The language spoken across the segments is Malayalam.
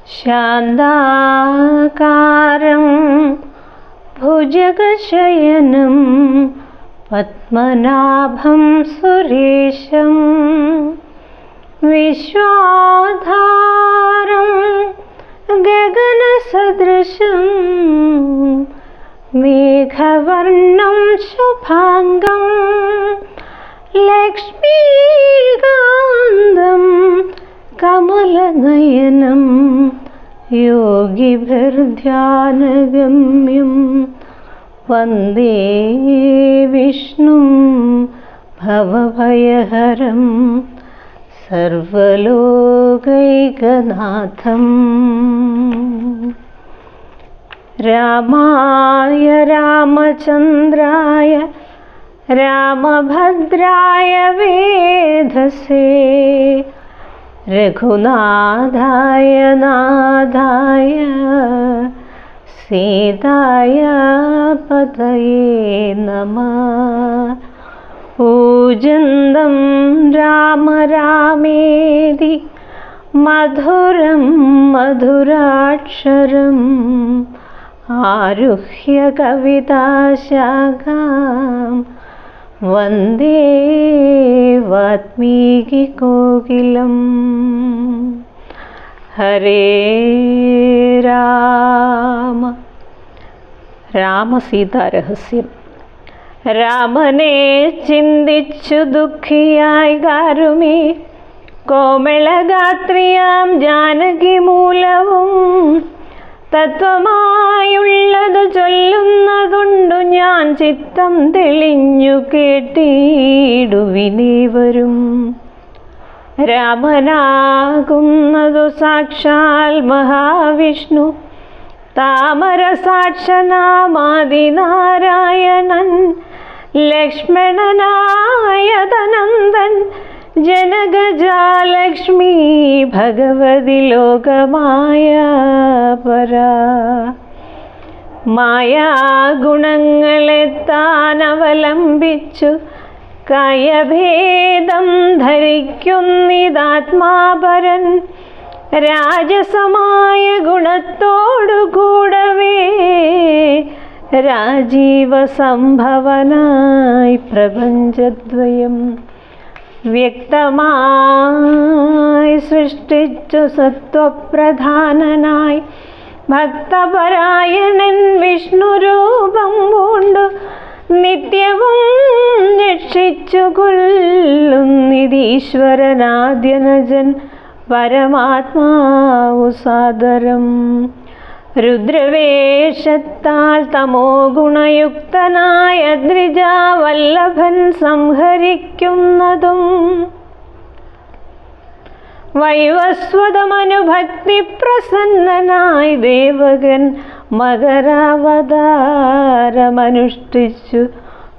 ശാന്താകാരം ഭുജഗശയനം പത്മനാഭം സുരേശം വിശ്വാധാരം ഗഗനസദൃശം മേഘവർണം ശുഭാംഗം ലക്ഷ്മീകാന്തം കമലനയനം യോഗിഭിർധ്യാനഗമ്യം വന്ദേ വിഷ്ണും ഭവഭയഹരം സർവലോകൈകനാഥം. രാമായ രാമചന്ദ്രായ രാമഭദ്രായ വേധസേ രഘുനാഥായ നാഥായ സീതായ പതയേ നമഃ. പൂജന്തം രാമ രാമേതി മധുരം മധുരാക്ഷരം ആരുഹ്യ കവിതാശാഖാം വന്ദേ വാത്മീകികോകിലം. ഹരേ രാമ. രാമസീതാരഹസ്യം. രാമനെ ചിന്തിച്ചു ദുഃഖിയായി കാരുമി കോമളഗാത്രിയാം ജാനകി മൂലവും തത്വമായുള്ളത് ചൊല്ലുന്നതുണ്ടു ഞാൻ ചിത്തം തെളിഞ്ഞു കേട്ടിടുവിനേവരും. രാമനാകുന്നതു സാക്ഷാൽ മഹാവിഷ്ണു താമരസാക്ഷനാമാദിനാരായണൻ ലക്ഷ്മണനായ തനന്ദൻ ജനകജാലക്ഷ്മി ഭഗവതി ലോകമായ പരാ. മായാഗുണങ്ങളെ താൻ അവലംബിച്ചു കായഭേദം ധരിക്കുന്നിതാത്മാപരൻ രാജസമായ ഗുണത്തോടു കൂടവേ രാജീവ സംഭവനായി പ്രപഞ്ചദ്വയം വ്യക്തമായി സൃഷ്ടിച്ചു സത്വപ്രധാനനായി ഭക്തപരായണൻ വിഷ്ണുരൂപം പൂണ്ടു നിത്യവും രക്ഷിച്ചു കൊള്ളുന്നിതീശ്വരനാദ്യനജൻ പരമാത്മാവു സാദരം. രുദ്രവേഷത്താൽ തമോ ഗുണയുക്തനായ ദ്രിജാവല്ലഭൻ സംഹരിക്കുന്നതും വൈവസ്വതമനുഭക്തി പ്രസന്നനായി ദേവകൻ മകരാവതാരമനുഷ്ഠിച്ചു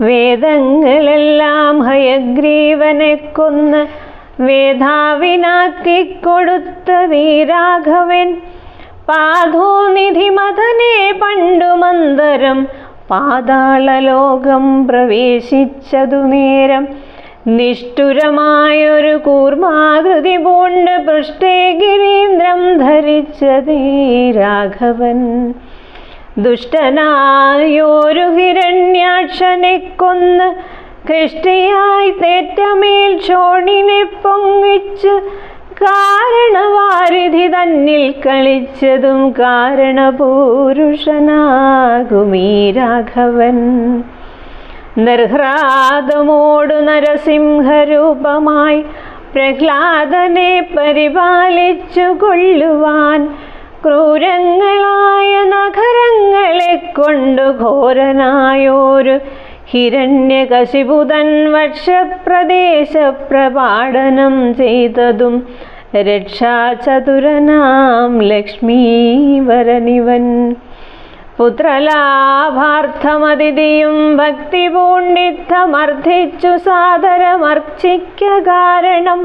വേദങ്ങളെല്ലാം ഹയഗ്രീവനെ കൊന്ന് വേധാവിനാക്കിക്കൊടുത്തതീ രാഘവൻ. പാധോനിധി മദനെ പണ്ടു മന്ദരം പാതാളലോകം പ്രവേശിച്ചതു നേരം നിഷ്ഠുരമായൊരു കൂർമാകൃതി പൂണ്ട് പൃഷ്ഠേ ഗിരീന്ദ്രം ധരിച്ചതീ രാഘവൻ. ദുഷ്ടനായൊരു ഹിരണ്യാക്ഷനെ കൊന്ന് കൃഷ്ടിയായി തേറ്റമേൽ ചോണിനെ പൊങ്ങിച്ച് കാരണവാരിധി തന്നിൽ കളിച്ചതും കാരണപൂരുഷനാകുമീ രാഘവൻ. നിർഹ്ലാദമോടു നരസിംഹരൂപമായി പ്രഹ്ലാദനെ പരിപാലിച്ചു കൊള്ളുവാൻ ക്രൂരങ്ങളായ നഖരങ്ങളെ കൊണ്ടു ഘോരനായോരു ഹിരണ്യകശിപുതൻ വർഷപ്രദേശ പ്രപാടനം ചെയ്തതും രക്ഷാചതുരനാം ലക്ഷ്മീവരനിവൻ. പുത്രലാഭാർത്ഥമതിഥിയും ഭക്തി പൂണ്ടിത്തമർദ്ധിച്ചു സാദരമർച്ചിക്ക കാരണം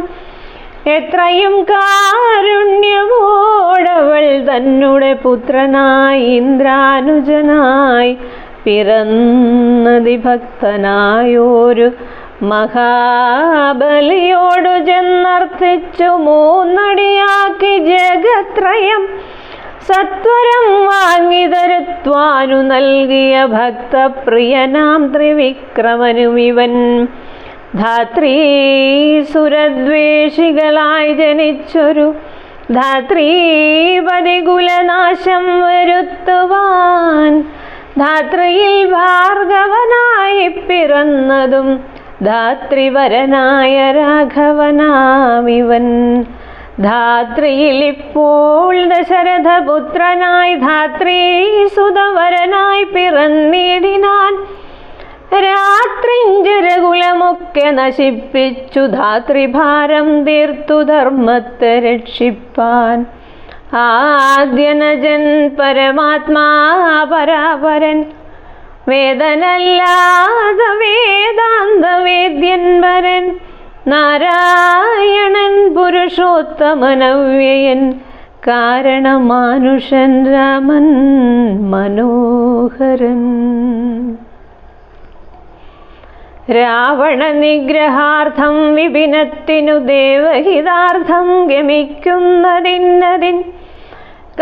എത്രയും കാരുണ്യമോടവൾ തന്നെ പുത്രനായി ഇന്ദ്രാനുജനായി പിറന്നതിഭക്തനായോരു മഹാബലിയോടു ചെന്നർത്ഥിച്ചു മൂന്നടിയാക്കി ജഗ സമ്പദത്രയം സത്വരം വാങ്ങിതരുത്വാനു നൽകിയ ഭക്തപ്രിയനാം ത്രിവിക്രമനുമിവൻ. ധാത്രീസുരദ്വേഷികളായി ജനിച്ചൊരു ധാത്രീപതികുലനാശം വരുത്തുവാൻ ധാത്രിയിൽ ഭാർഗവനായി പിറന്നതും ധാത്രിവരനായ രാഘവനാമിവൻ. ധാത്രിയിൽ ഇപ്പോൾ ദശരഥപുത്രനായി ധാത്രീസുതവരനായി പിറന്നിടിനാൻ. രാത്രിഞ്ചരകുലമൊക്കെ നശിപ്പിച്ചു ധാത്രിഭാരം തീർത്തു ധർമ്മത്തെ രക്ഷിപ്പാൻ. ആദ്യനജൻ പരമാത്മാ പരാപരൻ വേദനല്ലാത വേദാന്തവേദ്യൻ വരൻ നാരായണൻ പുരുഷോത്തമനവ്യയൻ കാരണമാനുഷൻ രാമൻ മനോഹരൻ. രാവണ നിഗ്രഹാർത്ഥം വിപിനത്തിനു ദേവഹിതാർത്ഥം ഗമിക്കുന്നതിന്നതിൻ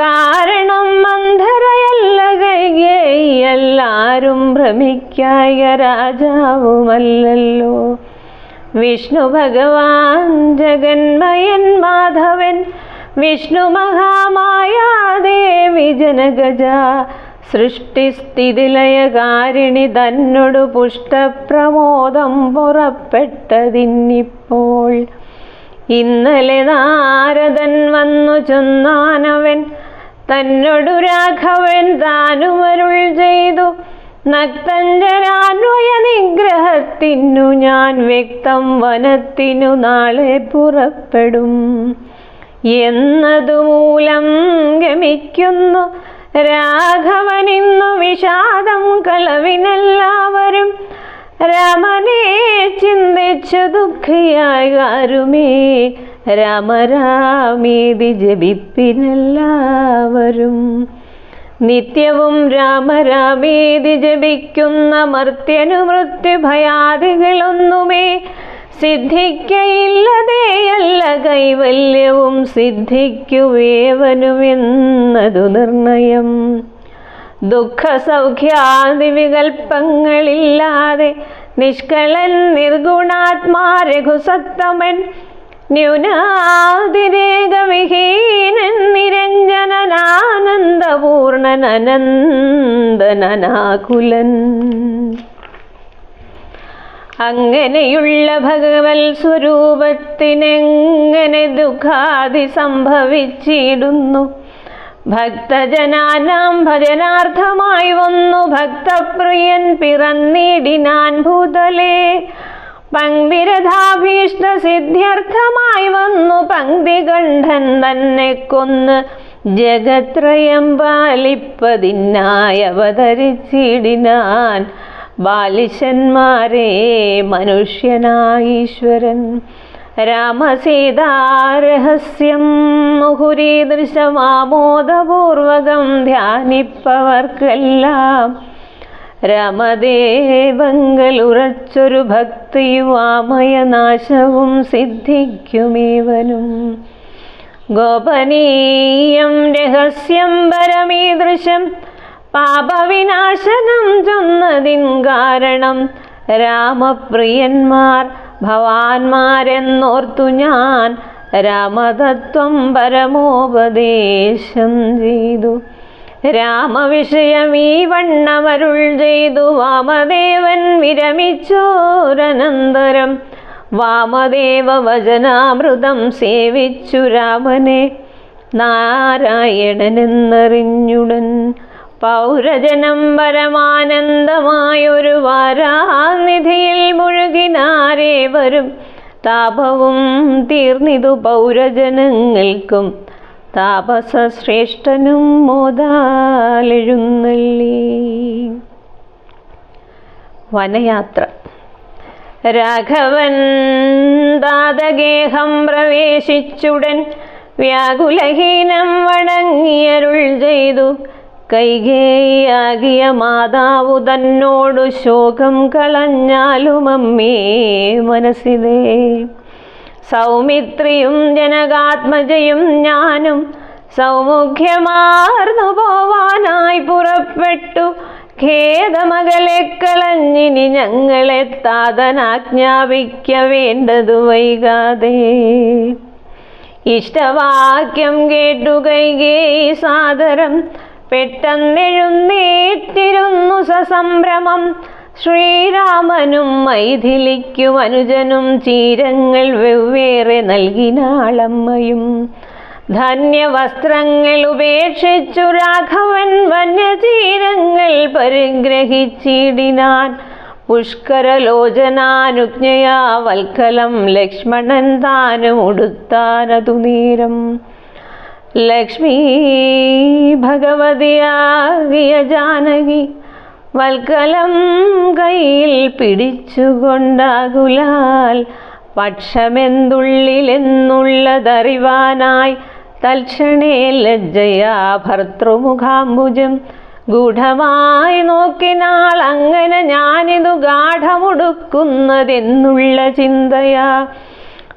കാരണം മന്ധരയല്ല കൈകേയിയെല്ലാരും ഭ്രമിക്കായ രാജാവുമല്ലല്ലോ. വിഷ്ണു ഭഗവാൻ ജഗന്മയൻ മാധവൻ വിഷ്ണു മഹാമായാദേവി ജനഗജ സൃഷ്ടിസ്ഥിതിലയകാരിണി തന്നോടു പുഷ്ടപ്രമോദം പുറപ്പെട്ടതിന്നിപ്പോൾ. ഇന്നലെ നാരദൻ വന്നു ചൊന്നാനവൻ തന്നോടു രാഘവൻ താനുമരുൾ ചെയ്തു. നക്തഞ്ജരാന്വയ നിഗ്രഹത്തിനു ഞാൻ വ്യക്തം വനത്തിനു നാളെ പുറപ്പെടും എന്നതുമൂലം ഗമിക്കുന്നു രാഘവനിന്നു വിഷാദം കളവിനെല്ലാവരും. രാമനെ ചിന്തിച്ചു ദുഃഖിയായി ആരുമേ രാമരാമേതി ജപിപ്പിനെല്ലാവരും. നിത്യവും രാമരാമേതി ജപിക്കുന്ന മർത്യനു മൃത്യുഭയാദികളൊന്നുമേ സിദ്ധിക്കയില്ലതേയല്ല കൈവല്യവും സിദ്ധിക്കുവേവനുമെന്നതു നിർണയം. ദുഃഖസൗഖ്യാദി വികൽപ്പങ്ങളില്ലാതെ നിഷ്കളൻ നിർഗുണാത്മാ രഘുസത്തമൻ ന്യൂനാതിരേകവിഹീനൻ നിരഞ്ജനനാനന്ദപൂർണൻ അനന്തനാകുലൻ. അങ്ങനെയുള്ള ഭഗവൽ സ്വരൂപത്തിനെങ്ങനെ ദുഃഖാദി സംഭവിച്ചിടുന്നു. ഭക്തജനാനാം ഭജനാർത്ഥമായി വന്നു ഭക്തപ്രിയൻ പിറന്നിടിനാൻ ഭൂതലേ. പങ്ക്തിരഥാഭീഷ്ട സിദ്ധ്യർത്ഥമായി വന്നു പങ്ക്തികണ്ഠൻ തന്നെ കൊന്ന് ജഗത്രയം പാലിപ്പതിനായി അവതരിച്ചിടിനാൻ ബാലിശന്മാരെ മനുഷ്യനായീശ്വരൻ. രാമസീതാരഹസ്യം മുഹുരീദൃശമാമോദപൂർവകം ധ്യാനിപ്പവർക്കെല്ലാം രാമദേവങ്കലുറച്ചൊരു ഭക്തിയും ആമയനാശവും സിദ്ധിക്കുമേവനും. ഗോപനീയം രഹസ്യം പരമീദൃശം പാപവിനാശനം ചൊന്നതിൻ കാരണം രാമപ്രിയന്മാർ ഭവാന്മാരെന്നോർത്തു ഞാൻ രാമതത്വം പരമോപദേശം ചെയ്തു. രാമവിഷയം ഈ വണ്ണമരുൾ ചെയ്തു വാമദേവൻ വിരമിച്ചോരനന്തരം. വാമദേവ വചനാമൃതം സേവിച്ചു രാമനെ നാരായണനെന്നറിഞ്ഞുടൻ. പൗരജനം പരമാനന്ദമായൊരു വാരാനിധിയിൽ മുഴുകിനാരേവരും താപവും തീർന്നിതു പൗരജനങ്ങൾക്കും. താപസശ്രേഷ്ഠനും മോദാലെഴുന്നള്ളി. വനയാത്ര. രാഘവൻ ദാതഗേഹം പ്രവേശിച്ചുടൻ വ്യാകുലഹീനം വണങ്ങിയരുൾ ചെയ്തു. കൈകേയിയാകിയ മാതാവു തന്നോടു ശോകം കളഞ്ഞാലും അമ്മേ മനസ്സിലേ. സൗമിത്രിയും ജനകാത്മജയും ഞാനും സൗമുഖ്യമാർന്നു പോവാനായി പുറപ്പെട്ടു. ഖേദമകലെ കളഞ്ഞിനി ഞങ്ങളെ താതനാജ്ഞാപിക്ക വേണ്ടതു വൈകാതെ. ഇഷ്ടവാക്യം കേട്ടു കൈകേയി സാദരം പെട്ടെന്നെഴുന്നേറ്റിരുന്നു സസംഭ്രമം. ശ്രീരാമനും മൈഥിലിക്കും അനുജനും ചീരങ്ങൾ വെവ്വേറെ നൽകിനാളമ്മയും. ധന്യവസ്ത്രങ്ങൾ ഉപേക്ഷിച്ചു രാഘവൻ വന്യചീരങ്ങൾ പരിഗ്രഹിച്ചിടിനാൻ. പുഷ്കരലോചനാനുജ്ഞയാ വൽക്കലം ലക്ഷ്മണൻ താനും ഉടുത്താനതു നേരം. ലക്ഷ്മീ ഭഗവതിയാകിയ ജാനകി വൽക്കലം കയ്യിൽ പിടിച്ചുകൊണ്ടാകുലാൽ പക്ഷമെന്തുള്ളിലെന്നുള്ളതറിവാനായി തൽക്ഷണേ ലജ്ജയാ ഭർതൃമുഖാംബുജം ഗൂഢമായി നോക്കിനാൾ. അങ്ങനെ ഞാനിതു ഗാഠമുടുക്കുന്നതെന്നുള്ള ചിന്തയാ.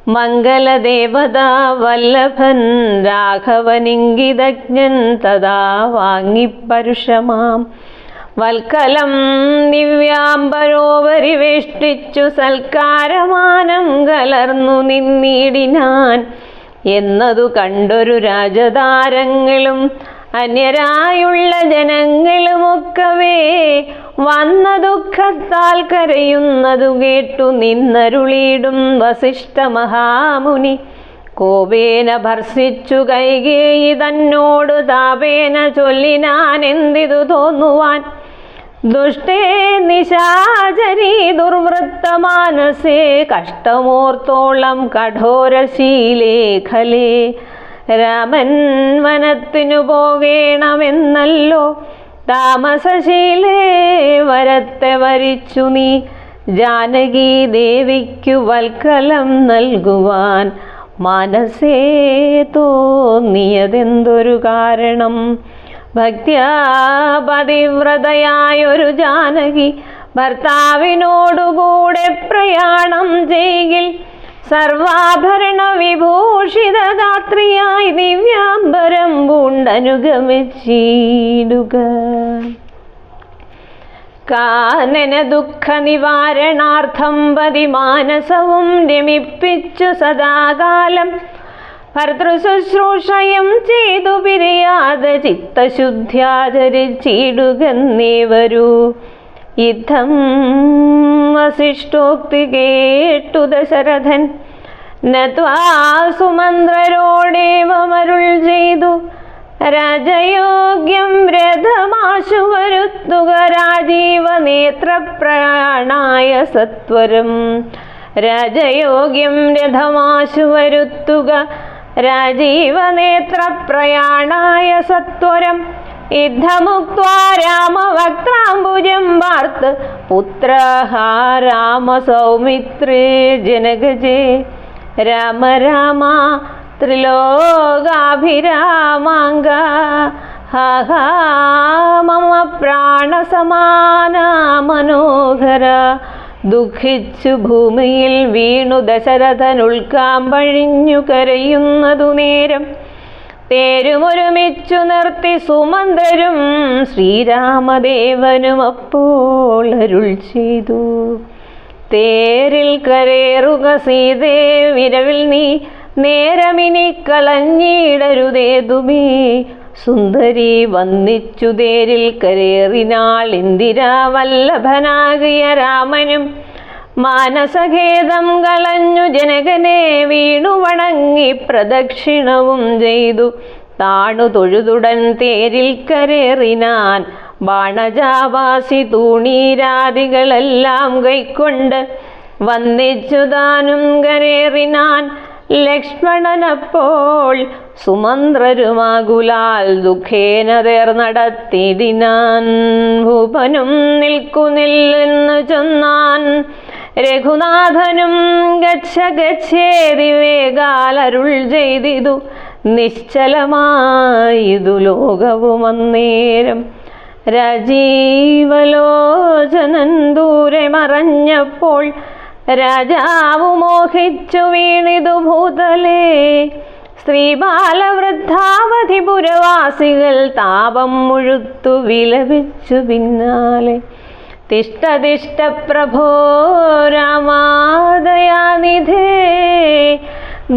മംഗലദേവതാ വല്ലഭൻ രാഘവനിംഗിതജ്ഞൻ തഥാ വാങ്ങിപ്പരുഷമാം വൽക്കലം ദിവ്യാംബരോപരിവേഷ്ടിച്ചു സൽക്കാരമാനം കലർന്നു നിന്നിടിനാൻ. എന്നതു കണ്ടൊരു രാജതാരങ്ങളും അന്യരായുള്ള ജനങ്ങളുമൊക്കവേ വന്ന ദുഃഖത്താൽ കരയുന്നതു കേട്ടു നിന്നരുളിയിടും വസിഷ്ഠ മഹാമുനി. കോപേന ഭർസിച്ചു കൈകേയി തന്നോട് താപേന ചൊല്ലിനാൻ എന്തിതു തോന്നുവാൻ. ദുഷ്ടേ നിശാചരീ ദുർവൃത്തമാനസേ കഷ്ടമോർത്തോളം കഠോരശീലേ ഖലേ. രാമൻ വനത്തിനു പോകേണമെന്നല്ലോ താമസശീലേ വരത്തെ വരിച്ചു നീ. ജാനകി ദേവിക്കു വൽക്കലം നൽകുവാൻ മനസ്സേ തോന്നിയതെന്തൊരു കാരണം. ഭക്ത്യാ പതിവ്രതയായൊരു ജാനകി ഭർത്താവിനോടുകൂടെ പ്രയാണം ചെയ്യിൽ സർവാഭരണ വിഭൂഷിത ഗാത്രിയായി ദിവ്യാംബരം പൂണ്ടനുഗമിച്ചിടുക. കാനന ദുഃഖ നിവാരണാർത്ഥം പതിമാനസവും രമിപ്പിച്ചു സദാകാലം ഭർതൃശുശ്രൂഷയും ചെയ്തു പിരിയാതെ ചിത്തശുദ്ധ്യാചരിച്ചിടുകന്നേ വരൂ. യുദ്ധം വസിഷ്ഠോക്തി കേട്ടു ദശരഥൻ നത്വാ സുമന്ത്രരോടേവമരുൾ ചെയ്തു. രാജയോഗ്യം രഥമാശു വരുത്തുക രാജീവ നേത്രപ്രാണായ സത്വരം. രാജയോഗ്യം രഥമാശു വരുത്തുക രാജീവ നേത്രപ്രയാണായ സത്വരം. യുദ്ധമുക്ത്വാ രാമവക്ത്രാംബുജം വാർത്ത് പുത്രഃ രാമ സൗമിത്രേ ജനകജേ. രാമ രാമ ത്രിലോകാഭിരാമാംഗ ഹാ മമ പ്രാണസമാന മനോഹര. ദുഃഖിച്ചു ഭൂമിയിൽ വീണു ദശരഥൻ ഉൾക്കാമ്പഴിഞ്ഞു കരയുന്നതു നേരം. തേരുമൊരുമിച്ചു നിർത്തി സുമന്ത്രരും ശ്രീരാമദേവനും അപ്പോൾ അരുൾ ചെയ്തു. തേരിൽ കരേറുക സീതേ വിരവിൽ നീ നേരമിനി കളഞ്ഞിടരുതേതുമേ. സുന്ദരി വന്നിച്ചു തേരിൽ കരേറിനാൾ ഇന്ദിരാവല്ലഭനാകിയ രാമനും. മാനസഖേദം കളഞ്ഞു ജനകനെ വീണു വണങ്ങി പ്രദക്ഷിണവും ചെയ്തു. താണു തൊഴുതുടൻ തേരിൽ കരേറിനാൻ. ബാണജാവാസി തൂണീരാദികളെല്ലാം കൈക്കൊണ്ട് വന്നിച്ചു താനും കരേറിനാൻ. ലക്ഷ്മണനപ്പോൾ സുമന്ത്രരുമാകുലാൽ ദുഃഖേന തേർ നടത്തിടിനാൻ. ഭൂപനും നിൽക്കുന്നില്ലെന്ന് ചൊന്നാൻ. രഘുനാഥനും ഗച്ഛ ഗച്ഛേതി വേഗാൽ അരുൾ ചെയ്തിതു. നിശ്ചലമായിതു ലോകവും അന്നേരം. രാജീവലോചനൻ ദൂരെ മറഞ്ഞപ്പോൾ രാജാവു മോഹിച്ചു വീണിതു ഭൂതലേ. സ്ത്രീബാലവൃദ്ധാവധി പുരവാസികൾ താപം മുഴുത്തു വിലപിച്ചു പിന്നാലെ. തിഷ്ട തിഷ്ട പ്രഭോ രാമാദയാനിധേ,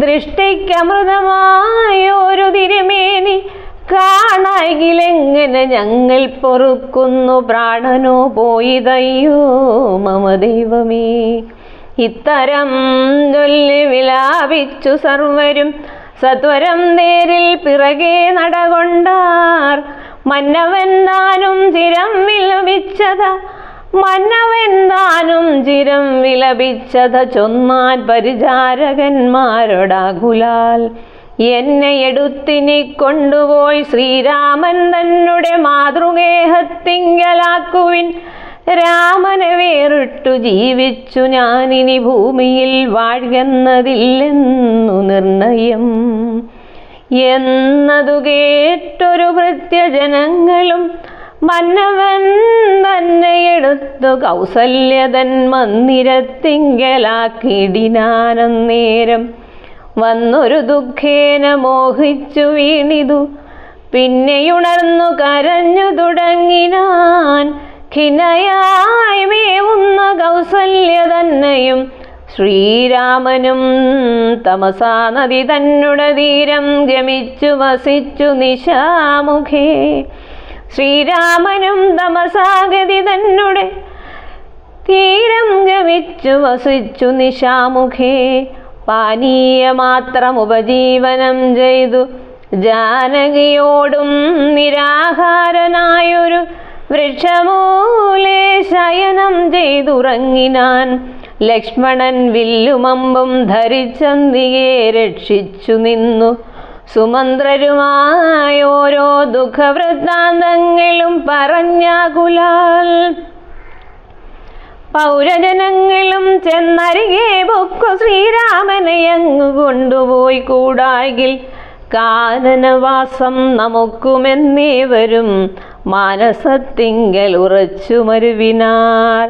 ദൃഷ്ടിക്കമൃതമായൊരു തിരുമേനി കാണായിലെങ്ങനെ ഞങ്ങൾ പൊറുക്കുന്നു, പ്രാണനോ പോയിതയ്യോ മമ ദൈവമേ. ഇത്തരം ചൊല്ലി വിലാപിച്ചു സർവരും സത്വരം നേരിൽ പിറകെ നടകൊണ്ടാർ. മന്നവൻ താനും ചിരം വിലപിച്ചത, മന്നവൻ താനും ചിരം വിലപിച്ചത ചൊന്നാൻ പരിചാരകന്മാരോടാകുലാൽ. എന്നെ എടുത്തിനി കൊണ്ടുപോയി ശ്രീരാമൻ തന്നെ മാതൃഗേഹത്തിങ്കലാക്കുവിൻ. രാമനെ വേറിട്ടു ജീവിച്ചു ഞാനിനി ഭൂമിയിൽ വാഴുന്നതില്ലെന്നു നിർണയം എന്നതു കേട്ടൊരു ഭൃത്യജനങ്ങളും മന്നവൻ തന്നെ എടുത്തു കൗസല്യതൻ മന്ദിരത്തിങ്കലാക്കിടിനാനന്നേരം. വന്നൊരു ദുഃഖേന മോഹിച്ചു വീണിതു, പിന്നെയുണർന്നു കരഞ്ഞു തുടങ്ങിനാൻ. ഖിന്നയായി മേവുന്ന കൗസല്യ തന്നെയും ശ്രീരാമനും തമസാ നദി തന്നെ തീരം ഗമിച്ചു വസിച്ചു നിശാമുഖേ. ശ്രീരാമനും തമസാഗതി തന്നെ തീരം ഗമിച്ചു വസിച്ചു നിശാമുഖേ. പാനീയമാത്രം ഉപജീവനം ചെയ്തു ജാനകിയോടും നിരാഹാരനായൊരു വൃക്ഷമൂലേ ശയനം ചെയ്തുറങ്ങിനാൻ. ലക്ഷ്മണൻ വില്ലുമമ്പും ധരിച്ചന്തിയെ രക്ഷിച്ചു നിന്നു. സുമന്ത്രരുമായോരോ ദുഃഖവൃത്താന്തങ്ങളും പറഞ്ഞാകുലാൽ. പൗരജനങ്ങളും ചെന്നരികെ പൊക്കു ശ്രീരാമനെയങ്ങു കൊണ്ടുപോയി കൂടാകിൽ കാനനവാസം നമുക്കുമെന്നേവരും മാനസത്തിങ്കൽ ഉറച്ചു മരുവിനാർ.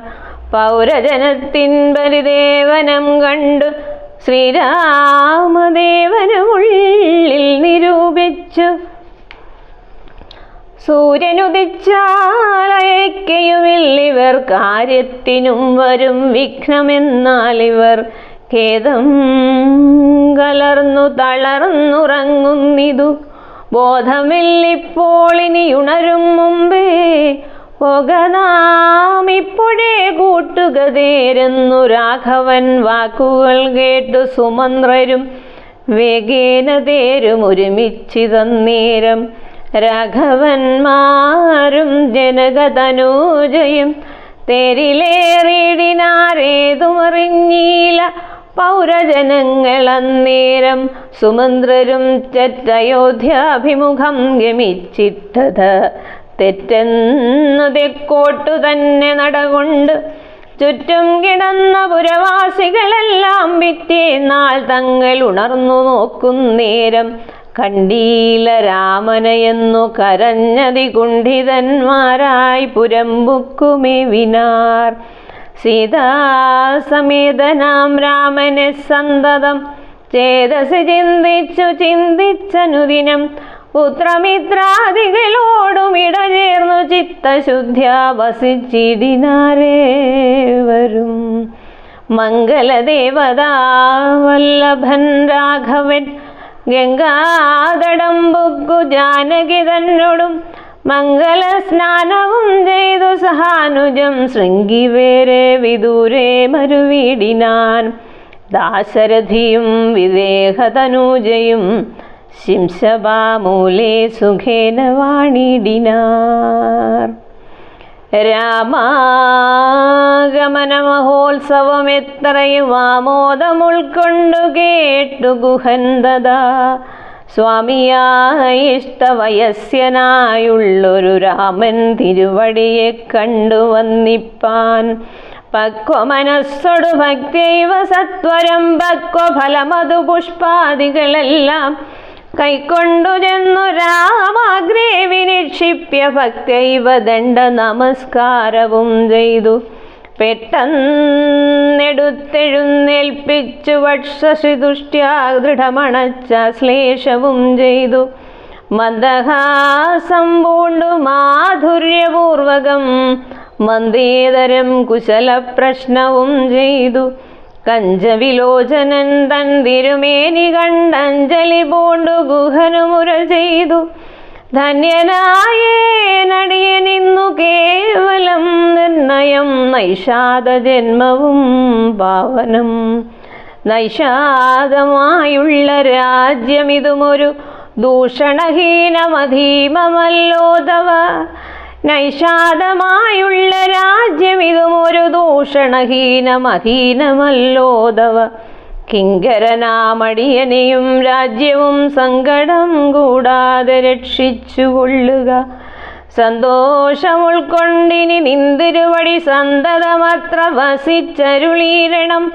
പൗരജനത്തിൻ പരിദേവനം കണ്ടു ശ്രീരാമദേവനുമുള്ളിൽ നിരൂപിച്ചു. സൂര്യനുദിച്ചാലയക്കയുമില്ലിവർ കാര്യത്തിനും വരും വിഘ്നമെന്നാലിവർ ഖേദം കലർന്നു തളർന്നുറങ്ങുന്നിതു. ബോധമില്ലിപ്പോൾ ഇനി ഉണരും മുമ്പേ നാമിപ്പോഴേ കൂട്ടുകതേരെന്നു രാഘവൻ വാക്കുകൾ കേട്ടു സുമന്ത്രരും വേഗേന തേരും ഒരുമിച്ചിതന്നേരം. രാഘവന്മാരും ജനകതനൂജയും തേരിലേറിയിടിനാരേതുമറിഞ്ഞീല പൗരജനങ്ങളന്നേരം. സുമന്ത്രരും ചെറ്റയോധ്യാഭിമുഖം ഗമിച്ചിട്ടത് തെറ്റെന്നു തെക്കോട്ടു തന്നെ നടകൊണ്ട് ചുറ്റും കിടന്ന പുരവാസികളെല്ലാം പിറ്റേന്നാൾ തങ്ങൾ ഉണർന്നു നോക്കുന്നേരം കണ്ടീല രാമനയെന്നു കരഞ്ഞതി കുണ്ഠിതന്മാരായി പുരമ്പുക്കുമേവിനാർ. സീതാസമേതനാം രാമനെ സന്തതം ചേതസി ചിന്തിച്ചനുദിനം പുത്രമിത്രാദികളോടും ഇടചേർന്നു ചിത്തശുദ്ധ്യാ വസിച്ചിടിനാരേവരും. മംഗലദേവതാ വല്ലഭൻ രാഘവൻ ഗംഗാതടംബുക്കു ജാനകി തന്നോടും മംഗലസ്നാനവും ചെയ്തു സഹാനുജം ശൃംഗിവേരെ വിദൂരെ മരുവീടിനാൻ. ദാശരഥിയും വിദേഹതനൂജയും ശിംശബാമൂലേ സുഖേന വാണിടിനാർ. രാമാഗമന മഹോത്സവം എത്രയും ആമോദമുൾക്കൊണ്ടു കേട്ടു ഗുഹന്തദാ. സ്വാമിയായി ഇഷ്ടവയസ്യനായുള്ളൊരു രാമൻ തിരുവടിയെ കണ്ടു വന്നിപ്പാൻ. പക്വമനസ്സൊടു ഭക്തൈവ സത്വരം പക്വഫലമതു പുഷ്പാദികളെല്ലാം കൈക്കൊണ്ടു ചെന്നു രാമാഗ്രേ വിനിക്ഷിപ്യ ഭക്തൈവ ദണ്ഡ നമസ്കാരവും ചെയ്തു. പെട്ടെന്നെടുത്തെഴുന്നേൽപ്പിച്ചു വക്ഷസിതുഷ്ട്യാ ദൃഢമണച്ച ശ്ലേഷവും ചെയ്തു. മന്ദഹാസം പൂണ്ടു മാധുര്യപൂർവകം മന്ദേതരം കുശല പ്രശ്നവും ചെയ്തു. കഞ്ചവിലോചനൻ തൻ തിരുമേനി കണ്ടഞ്ജലി പൂണ്ടു ഗുഹനുമുര ചെയ്തു. ധന്യനായേനടിയനിന്നു കേവലം നിർണയം നൈഷാദ ജന്മവും പാവനം. നൈഷാദമായുള്ള രാജ്യമിതുമൊരു ദൂഷണഹീനമധീമമല്ലോ തവ. നൈഷാദമായുള്ള രാജ്യമിതുമൊരു ദൂഷണഹീനമധീനമല്ലോ തവ. കിങ്കരനാമടിയനെയും രാജ്യവും സങ്കടം കൂടാതെ രക്ഷിച്ചു കൊള്ളുക. സന്തോഷമുൾക്കൊണ്ടിനി നിന്തിരുവടി സന്തതമത്ര വസിച്ചരുളീരണം.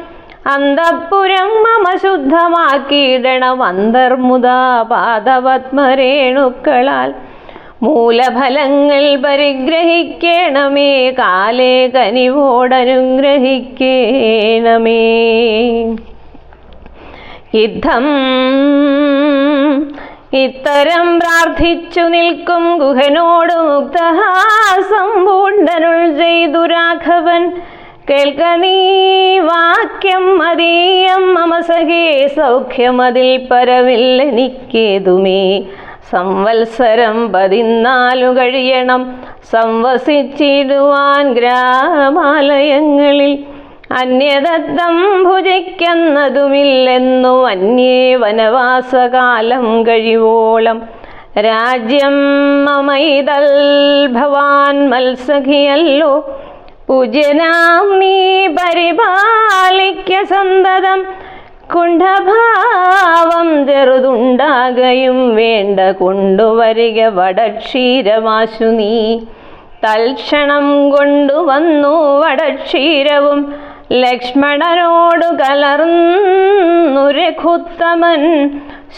അന്തഃപുരം മമ ശുദ്ധമാക്കിയിടണം അന്തർമുദാ പാദപത്മരേണുക്കളാൽ. മൂലഫലങ്ങൾ പരിഗ്രഹിക്കണമേ കാലേ കനിവോടനുഗ്രഹിക്കണമേ. യുദ്ധം ഇത്തരം പ്രാർത്ഥിച്ചു നിൽക്കും ഗുഹനോട് മുക്തഹാസം പൂണ്ടരുൾ ചെയ്തു രാഘവൻ. കേൾക്ക നീ വാക്യം മതീയം മമ സഖേ സൗഖ്യമതിൽ പരമില്ലെനിക്കേതുമേ. സംവത്സരം 14 കഴിയണം സംവസിച്ചിടുവാൻ ഗ്രാമാലയങ്ങളിൽ. അന്യദത്തം ഭുജിക്കുന്നതുമില്ലെന്നു അന്യേ വനവാസകാലം കഴിവോളം. രാജ്യം മമൈതൽ ഭവാൻ മത്സഖിയല്ലോ. പൂജ്യനാം നീ പരിപാലിക്ക സന്തതം. കുണ്ഠഭാവം ചെറുതുണ്ടാകയും വേണ്ട കൊണ്ടുവരിക വടക്ഷീരമാശു നീ. തൽക്ഷണം കൊണ്ടുവന്നു വടക്ഷീരവും ലക്ഷ്മണനോടു കലർന്നു രഘുത്തമൻ.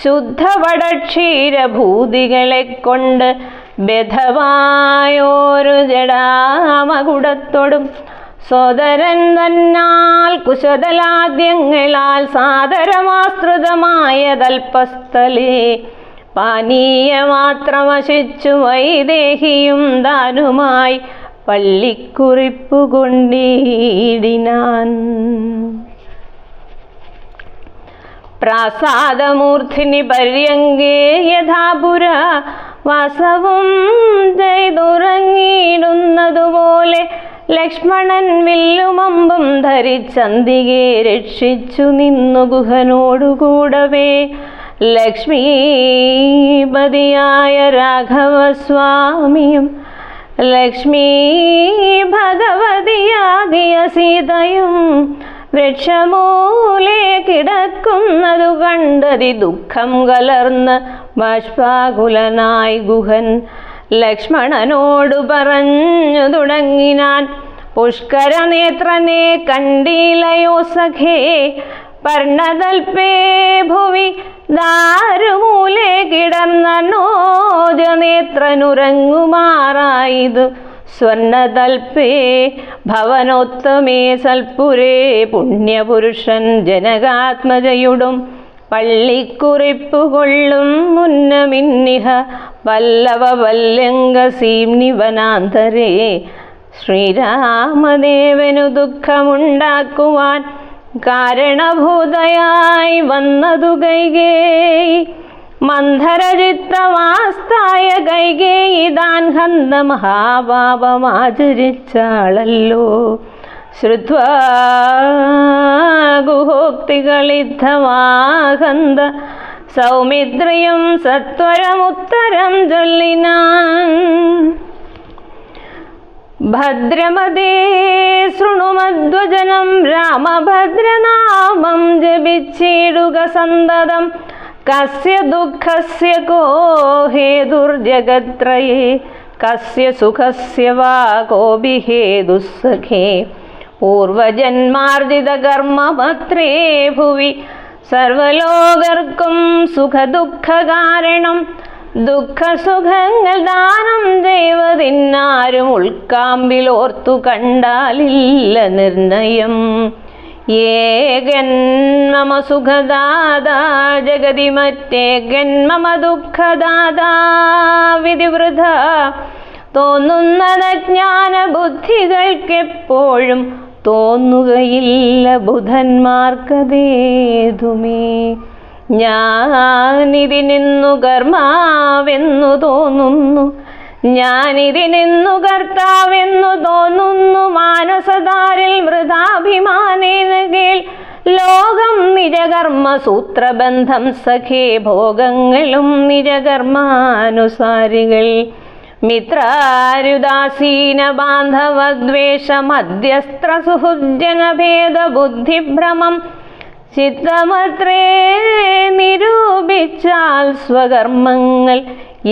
ശുദ്ധ വടക്ഷീരഭൂതികളെ കൊണ്ട് ബദ്ധമായോരു ജടാമകുടത്തോടും സോദരൻ തന്നാൽ കുശതലാദ്യങ്ങളാൽ സാദരമാസ്തൃതമായ തൽപസ്ഥലേ. പാനീയമാത്രമശിച്ചു വൈദേഹിയും താനുമായി പള്ളിക്കുറിപ്പു കൊണ്ടിടിനാൻ. പ്രാസാദമൂർധിനി പര്യങ്കേ യഥാപുര വാസവും ചെയ്തുറങ്ങിയിടുന്നതുപോലെ ലക്ഷ്മണൻ വില്ലുമമ്പും ധരിച്ചന്തികെ രക്ഷിച്ചു നിന്നു ഗുഹനോടുകൂടവേ. ലക്ഷ്മീപതിയായ രാഘവസ്വാമിയും ലക്ഷ്മീ ഭഗവതിയാകിയ സീതയും വൃക്ഷമൂലേ കിടക്കുന്നതു കണ്ടതി ദുഃഖം കലർന്ന് ബാഷ്പാകുലനായി ഗുഹൻ. ലക്ഷ്മണനോടു പറഞ്ഞു തുടങ്ങിനാൻ. പുഷ്കരനേത്രനെ കണ്ടിലയോ സഖേ. പർണതൽപേ ഭുവി ദാരുമൂലേ കിടന്നോജനേത്രനുറങ്ങുമാറായിതു. സ്വർണതൽപേ ഭവനോത്തമേ സൽപുരേ പുണ്യപുരുഷൻ ജനകാത്മജയുടും പള്ളിക്കുറിപ്പു കൊള്ളും മുന്നമിന്നിഹ വല്ലവ വല്ലങ്കസീംനി വനാന്തരേ. ശ്രീരാമദേവനു ദുഃഖമുണ്ടാക്കുവാൻ കാരണഭൂതയായി വന്നതു കൈകേയി. മന്ധരചിത്തമാസ്തായ കൈകേയി താൻ ഹന്ത മഹാപാപമാചരിച്ചാളല്ലോ. ശ്രുത്വാ ഗുഹോക്തികളിദ്ധമാഹന്ത സൗമിത്രിയും സത്വരമുത്തരം ചൊല്ലിനാൻ. ഭദ്രമതേ ശൃണുമദ്വചനം രാമഭദ്രനാമം ജപിച്ചിടുക സന്തതം. കസ്യ ദുഃഖസ്യ കോ ഹേതുർജഗത്രയേ കസ്യ സുഖസ്യ വാ കോപി ഹേതുസ്സഖേ. പൂർവജന്മാർജിത കർമ്മപത്രേ ഭുവി സർവലോകർക്കും സുഖദുഃഖ കാരണം. ദുഃഖസുഖങ്ങൾ ദാനം ചെയ്വതിന്നാരും ഉൾക്കാമ്പിലോർത്തു കണ്ടാലില്ല നിർണയം. ഏകൻ മമ സുഖദാതാ ജഗതി മറ്റേകൻ മമ ദുഃഖദാതാ വിധിവൃഥ തോന്നുന്നതജ്ഞാന ബുദ്ധികൾക്കെപ്പോഴും തോന്നുകയില്ല ബുധന്മാർക്കതേതുമേ. ഞാനിതിനിന്നു കർമാവെന്നു തോന്നുന്നു, ഞാനിതിനിന്നു കർത്താവെന്നു തോന്നുന്നു. മാനസതാരിൽ മൃതാഭിമാനേന കേൾ ലോകം നിജകർമ്മ സൂത്രബന്ധം സഖേ. ഭോഗങ്ങളും നിജകർമാനുസാരികൾ. മിത്രാരുദാസീന ബാന്ധവദ്വേഷ മധ്യസ്ത്ര സുഹൃജനഭേദ ബുദ്ധിഭ്രമം ചിത്തമത്രേ നിരൂപിച്ചാൽ സ്വകർമ്മങ്ങൾ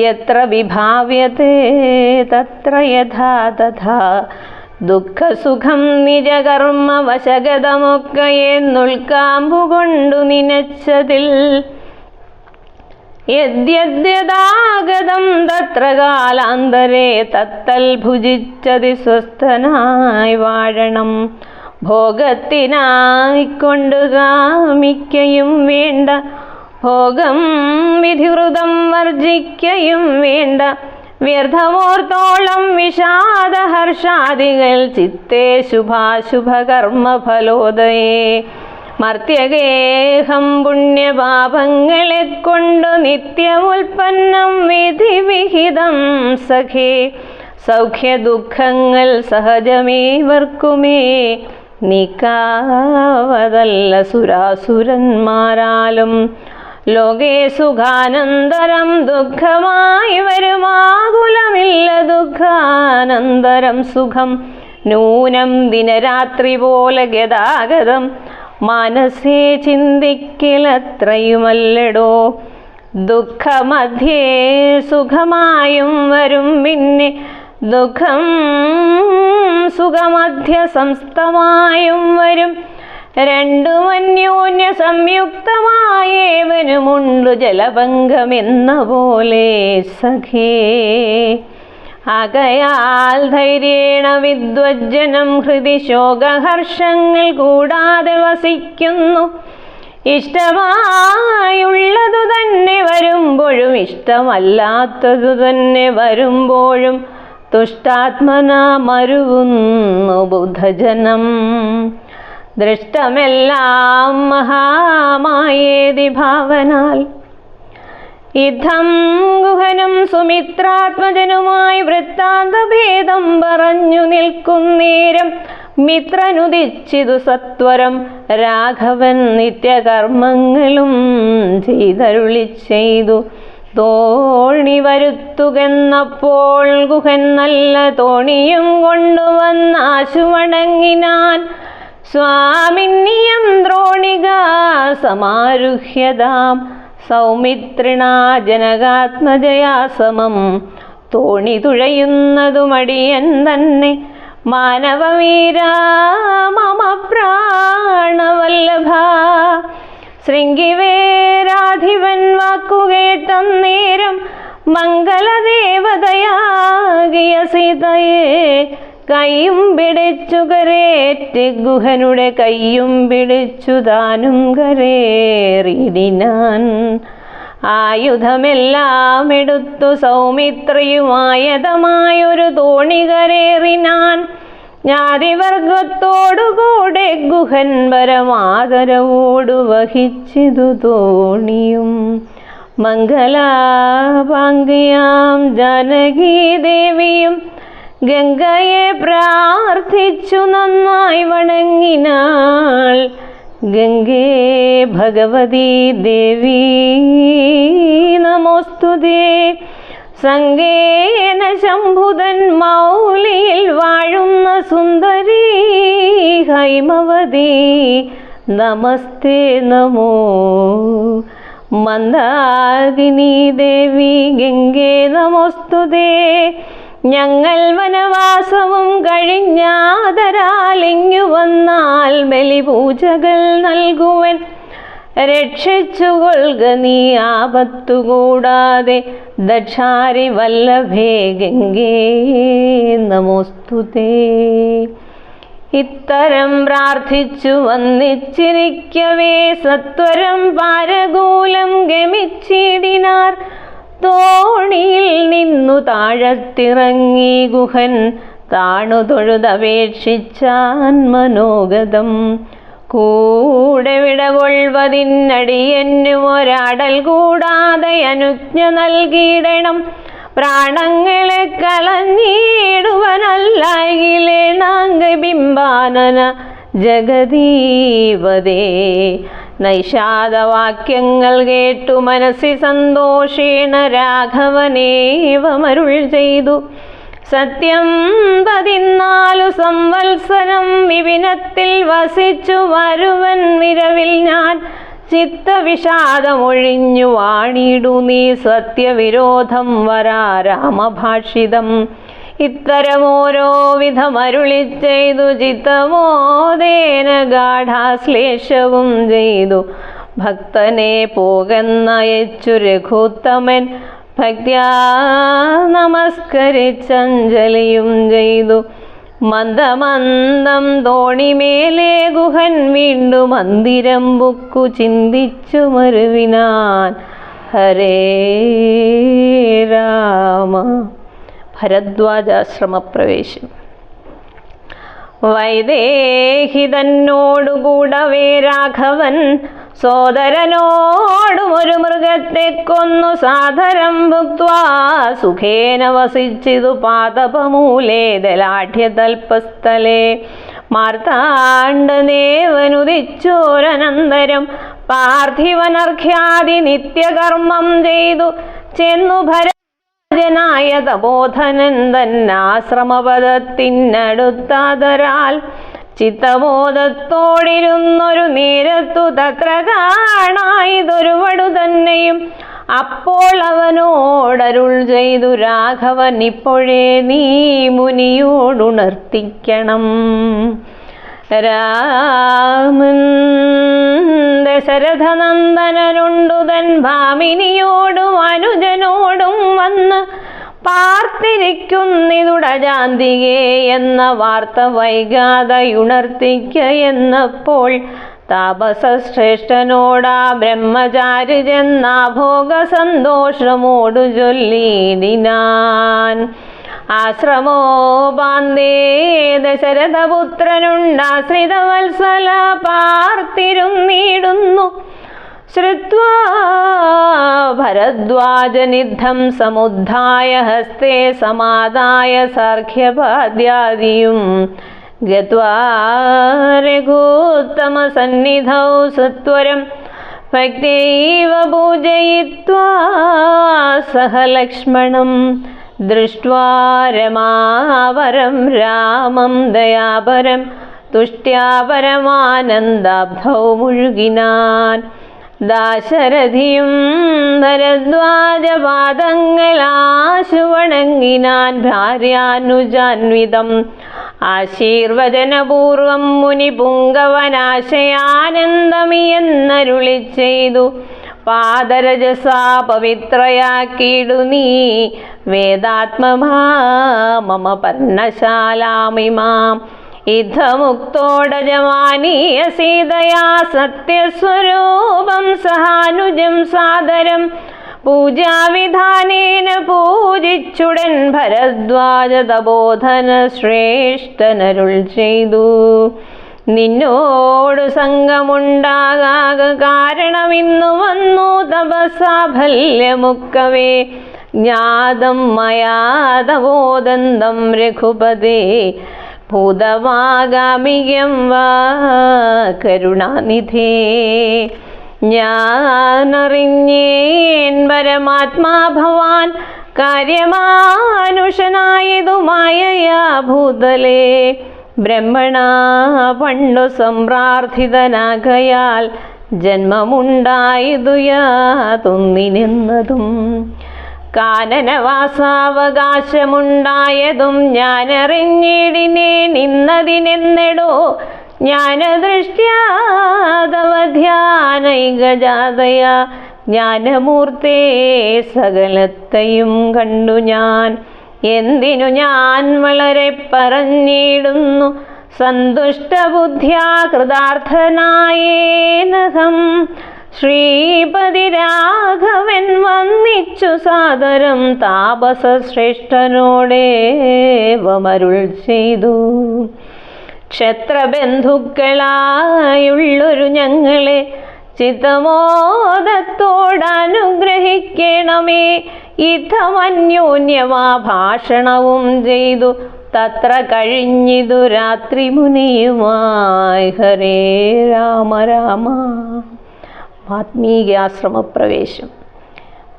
യത്ര വിഭാവ്യത്തെ തത്ര യഥാ തഥാ. ദുഃഖസുഖം നിജകർമ്മ വശഗതമൊക്കെയെന്നുൾക്കാമ്പുകൊണ്ടു നിനച്ചതിൽ യദ്യദ്യദാഗതം തത്ര കാലാന്തരേ തത്തൽ ഭുജിച്ചതി സ്വസ്ഥനായി വാഴണം. ഭോഗത്തിനായിക്കൊണ്ടു കാമിക്കയും വേണ്ട, ഭോഗം വിധിവൃതം വർജിക്കയും വേണ്ട. വ്യർത്ഥമോർത്തോളം വിഷാദഹർഷാദികൾ ചിത്തേ ശുഭാശുഭകർമ്മഫലോദയേ. മർത്യഗേഹം പുണ്യപാപങ്ങളെ കൊണ്ടു നിത്യമുൽപ്പന്നം വിധിവിഹിതം സഖേ. സൗഖ്യദുഃഖങ്ങൾ സഹജമേവർക്കുമേ നീക്കാവതല്ല സുരാസുരന്മാരാലും. ലോകേ സുഖാനന്തരം ദുഃഖമായി വരുമാകുലമില്ല ദുഃഖാനന്തരം സുഖം. നൂനം ദിനരാത്രി പോലെ ഗതാഗതം മനസ്സേ ചിന്തിക്കലത്രയുമല്ലടോ. ദുഃഖമധ്യേ സുഖമായും വരും, പിന്നെ ദുഃഖം സുഖമധ്യ സംസ്ഥമായും വരും. രണ്ടും അന്യോന്യ സംയുക്തമായേവനുമുണ്ടു ജലഭംഗമെന്ന പോലെ സഖേ. ആകയാൽ ധൈര്യേണ വിദ്വജ്ജനം ഹൃദി ശോകഹർഷങ്ങൾ കൂടാതെ വസിക്കുന്നു. ഇഷ്ടമായുള്ളതു തന്നെ വരുമ്പോഴും ഇഷ്ടമല്ലാത്തതു തന്നെ വരുമ്പോഴും തുഷ്ടാത്മന മരുവുന്നു ബുദ്ധജനം. ദൃഷ്ടമെല്ലാം മഹാമായേതി ഭാവനാൽ ഇത്തം ഗുഹനും സുമിത്രാത്മജനുമായി വൃത്താന്തഭേദം പറഞ്ഞു നിൽക്കുന്നേരം മിത്രനുദിച്ചിതു സത്വരം. രാഘവൻ നിത്യകർമ്മങ്ങളും ചെയ്തരുളി ചെയ്തു തോണി വരുത്തുകെന്നപ്പോൾ ഗുഹൻ നല്ല തോണിയും കൊണ്ടുവന്നാശു വണങ്ങിനാൻ. സ്വാമിന്യം ദ്രോണിക സമാരുഹ്യതാം സൗമിത്രിണാ ജനകാത്മജയാ സമം. തോണി തുഴയുന്നതുമടിയൻ തന്നെ മാനവവീര മമ പ്രാണവല്ലഭ. ശൃംഗിവേരാധിപൻ വാക്കുകേട്ടന്നേരം മംഗളദേവതയാകിയ സീതയെ കൈയും പിടിച്ചു കരേറ്റ് ഗുഹനുടെ കൈയും പിടിച്ചു താനും കരേറിയിടിനാൻ. ആയുധമെല്ലാം എടുത്തു സൗമിത്രിയുമായതമായൊരു തോണി കരേറിനാൻ. ജ്ഞാതിവർഗത്തോടുകൂടെ ഗുഹൻ പരമാദരവോടു വഹിച്ചിതു തോണിയും. മംഗലാപാംഗിയാം ജാനകീദേവിയും ഗംഗയെ പ്രാർത്ഥിച്ചു നന്നായി വണങ്ങിനാൾ. ഗംഗേ ഭഗവതി ദേവി നമോസ്തുതേ. സംഗേന ശംഭുതൻ മൗലിയിൽ വാഴുന്ന സുന്ദരീ ഹൈമവതി നമസ്തേ നമോ. മന്ദാകിനി ദേവി ഗംഗേ നമോസ്തുതേ. ഞങ്ങൾ വനവാസവും കഴിഞ്ഞാദരാലിങ്ങു വന്നാൽ ബലിപൂജകൾ നൽകുവൻ. രക്ഷിച്ചുകൊള്ളുക നീ ആപത്തുകൂടാതെ ദക്ഷാരി വല്ലഭേ ഗംഗേ നമോസ്തുതേ. ഇത്തരം പ്രാർത്ഥിച്ചു വന്നിച്ചിരിക്കവേ സത്വരം പാരകൂലം ഗമിച്ചിടിനാർ. തോണിയിൽ നിന്നു താഴത്തിറങ്ങി ഗുഹൻ താണു തൊഴുതപേക്ഷിച്ചാൻ മനോഗതം. കൂടെ വിടകൊള്ളുവതിനടിയന്നു ഒരാടൽ കൂടാതെ അനുജ്ഞ നൽകിയിടണം. പ്രാണങ്ങളെ കളഞ്ഞിടുവനല്ലായിലേണാംഗബിംബാനന ജഗദീപദേ. നൈഷാദവാക്യങ്ങൾ കേട്ടു മനസ്സി സന്തോഷേണ രാഘവനേവമരുൾ ചെയ്തു. സത്യം 14 സംവത്സരം വിപിനത്തിൽ വസിച്ചു വരുവൻ വിരവിൽ ഞാൻ. ചിത്തവിഷാദമൊഴിഞ്ഞു വാണിടു നീ സത്യവിരോധം വരാ രാമഭാഷിതം. ഇത്തരമോരോ വിധമരുളി ചെയ്തു ചിത്തമോദേന ഗാഠാശ്ലേഷവും ചെയ്തു. ഭക്തനെ പോകെന്നയച്ചു രഘുത്തമൻ ഭക്ത്യാ നമസ്കരിച്ചഞ്ജലിയും ചെയ്തു. മന്ദമന്ദം തോണിമേലെ ഗുഹൻ വീണ്ടും മന്ദിരം ബുക്കു ചിന്തിച്ചു മരുവിനാൻ. ഹരേ രാമ. ഭരദ്വാജാശ്രമപ്രവേശം. വൈദേഹിതന്നോടുകൂടവേ രാഘവൻ സോദരനോടും ഒരു മൃഗത്തെ കൊന്നു സാദരം ഭുക്ത്വാ സുഖേന വസിച്ചിതു പാദപമൂലേ ദലാഢ്യതൽപസ്ഥലേ. മാർത്താണ്ഡനേവനുദിച്ചോരനന്തരം പാർത്ഥിവനർഘ്യാദി നിത്യകർമ്മം ചെയ്തു ചെന്നു ഭരജനായ തപോധനൻ തന്നാശ്രമപദത്തിനടുത്താതരാൽ. ചിത്തബോധത്തോടിരുന്നൊരു നേരത്തു തത്ര കാണായിതൊരുവടു തന്നെയും. അപ്പോൾ അവനോടരുൾ ചെയ്തു രാഘവൻ ഇപ്പോഴേ നീ മുനിയോടുണർത്തിക്കണം. രാമൻ ദശരഥനന്ദനുണ്ടു തൻ ഭാമിനിയോടും അനുജനോടും വന്ന് പാർത്തിരിക്കുന്നിതുടജാന്തികേ എന്ന വാർത്ത വൈകാതെയുണർത്തിക്ക എന്നപ്പോൾ താപസശ്രേഷ്ഠനോടാ ബ്രഹ്മചാരി ചെന്നാ ഭോഗസന്തോഷമോടു ചൊല്ലിനാൻ. ആശ്രമോപാന്തേ ദശരഥപുത്രനുണ്ടാശ്രിതവത്സല പാർത്തിരുന്നിടുന്നു. ശ്രുത്വാ ഭരദ്വാജനിദ്ധം സമുദ്ധായ ഹസ്തേ സമാദായ സാർഘ്യപാദ്യാദിയും ഗത്വാ രഘുത്തമസന്നിധൗ സത്വരം ഭക്തൈവ പൂജയിത്വാ സഹ ലക്ഷ്മണം. ദൃഷ്ട്വാ രമാപരം രാമം ദയാപരം തുഷ്ട്യാ പരമാനന്ദാബ്ധൗ മുഴുകിനാൻ. ദാശരഥിയും ഭരദ്വാജപാദങ്ങളാശു വണങ്ങിനാൻ ഭാര്യാനുജാൻവിതം. ആശീർവചനപൂർവം മുനി പുങ്കവനാശയാനന്ദമിയെന്നരുളി ചെയ്തു. പാദരജസാ പവിത്രയാക്കിയിടു നീ വേദാത്മമാ മമ പർണശാലാമിമാം. യുദ്ധമുക്തോടജമാനീയ സീതയാ സത്യസ്വരൂപം സഹാനുജം സാദരം പൂജാവിധാനേന പൂജിച്ചുടൻ ഭരദ്വാജ തപോധന ശ്രേഷ്ഠനരുൾ ചെയ്തു. നിന്നോടു സംഗമുണ്ടാകാക കാരണമിന്നു വന്നു തപസാഫല്യമുക്കവേ. ജ്ഞാതം മയാ തപോദന്തം രഘുപതേ ഭൂതമാഗാമികം വാ കരുണാനിധേ. ഞാനറിഞ്ഞേൻ പരമാത്മാ ഭവാൻ കാര്യമാനുഷനായതു മായയാ ഭൂതലേ. ബ്രഹ്മണാ പണ്ടു സംപ്രാർത്ഥിതനാകയാൽ ജന്മമുണ്ടായതു യാതൊന്നിനെന്നതും. കാനനവാസാവകാശമുണ്ടായതും ഞാനറിഞ്ഞിടിനേനിന്നതിനെന്നെടോ. ജ്ഞാനദൃഷ്ട്യാ തവ ധ്യാനൈകജാതയാ ജ്ഞാനമൂർത്തേ സകലത്തെയും കണ്ടു ഞാൻ. എന്തിനു ഞാൻ വളരെ പറഞ്ഞിടുന്നു, സന്തുഷ്ടബുദ്ധ്യാ കൃതാർത്ഥനായേനഹം. ശ്രീപതി രാഘവൻ വന്നിച്ചു സാദരം താപസശ്രേഷ്ഠനോടേവമരുൾ ചെയ്തു. ക്ഷത്രബന്ധുക്കളായുള്ളൊരു ഞങ്ങളെ ചിത്തമോദത്തോടനുഗ്രഹിക്കണമേ. ഇത്തമന്യോന്യമാ ഭാഷണവും ചെയ്തു തത്ര കഴിഞ്ഞിതു രാത്രി മുനിയുമായി. ഹരേ രാമ രാമ. വാത്മീകാശ്രമപ്രവേശം.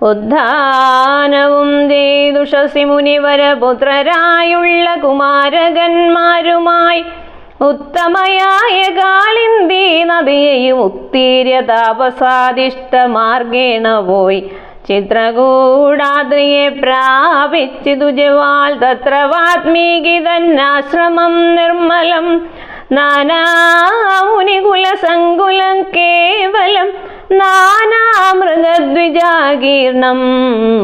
ഉദ്ധാനവും ചെയ്തു ശശിമുനിവരപുത്രരായുള്ള കുമാരകന്മാരുമായി ഉത്തമയായ കാളിന്ദി നദിയെയും ഉത്തീര്യ താപസാദിഷ്ടമാർഗേണ പോയി ചിത്രകൂടാദ്രിയെ പ്രാപിച്ചിതു ജവാൽ. തത്ര വാത്മീകി തന്നാശ്രമം നിർമ്മലം നാനാമുനികുലസങ്കുലം കേവലം നാനാമൃഗദ്വിജാകീർണം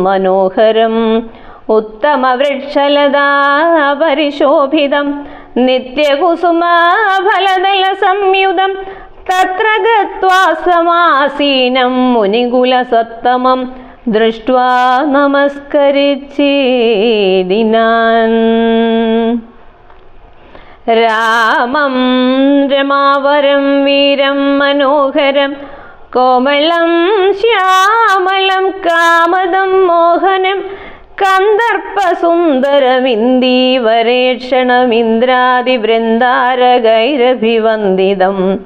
മനോഹരം. ഉത്തമവൃക്ഷലതാ പരിശോഭിതം നിത്യകുസുമഫലദല സംയുതം. തത്ര ഗത്വാ സമാസീനം മുനികുലസത്തമം ദൃഷ്ട്വാ നമസ്കരിച്ചിടിനാൻ. രാമം രമാവരം വീരം മനോഹരം കോമളം ശ്യാമളം കാമദം മോഹനം കന്ദർപ്പസുന്ദരമിന്ദീവരേക്ഷണമിന്ദ്രാദിവൃന്ദാരകൈരഭിവന്ദിതം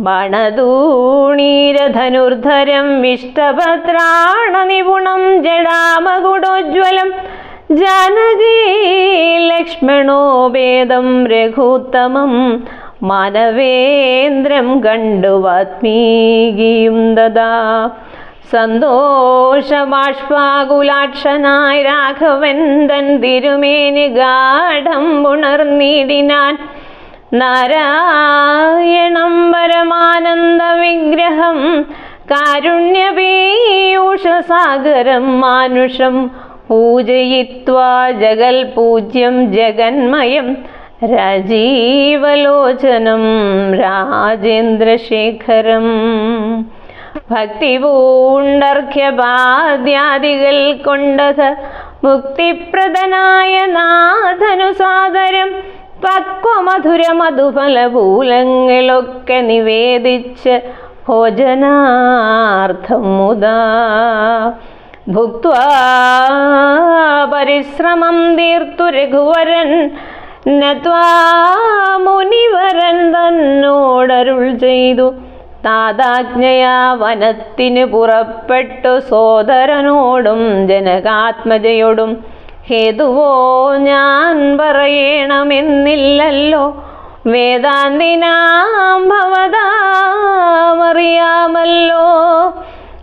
ബാണധൂണീരധനുർധരം വിഷ്ടഭദ്രാണനിപുണം ജടാമകുടോജ്വലം ജാനകീ ലക്ഷ്മണോപേദം രഘുത്തമം മാനവേന്ദ്രം കണ്ടു വാത്മീകിയും ദദാ. സന്തോഷബാഷ്പാകുലാക്ഷനായി രാഘവൻ തൻ തിരുമേനി ഗാഠം ഉണർന്നിടിനാൻ. നാരായണം പരമാനന്ദ വിഗ്രഹം കാരുണ്യപീയൂഷസാഗരം മാനുഷം പൂജയിത്വാ ജഗൽ പൂജ്യം ജഗന്മയം രാജീവലോചനം രാജേന്ദ്രശേഖരം. ഭക്തിപൂണ്ടർഘ്യപാദ്യാദികൾ കൊണ്ടത മുക്തിപ്രദനായ നാഥനു സാദരം പക്വമധുര മധുഫലഭൂലങ്ങളൊക്കെ നിവേദിച്ച് ഭോജനാർത്ഥം മുദാ. ഭുക്ത്വാ പരിശ്രമം തീർത്തു രഘുവരൻ നത്വാ മുനിവരൻ തന്നോടരുൾ ചെയ്തു. താതാജ്ഞയാ വനത്തിന് പുറപ്പെട്ടു സോദരനോടും ജനകാത്മജയോടും ഹേതുവോ ഞാൻ പറയണമെന്നില്ലല്ലോ. വേദാന്തിനാം ഭവതാമറിയാമല്ലോ.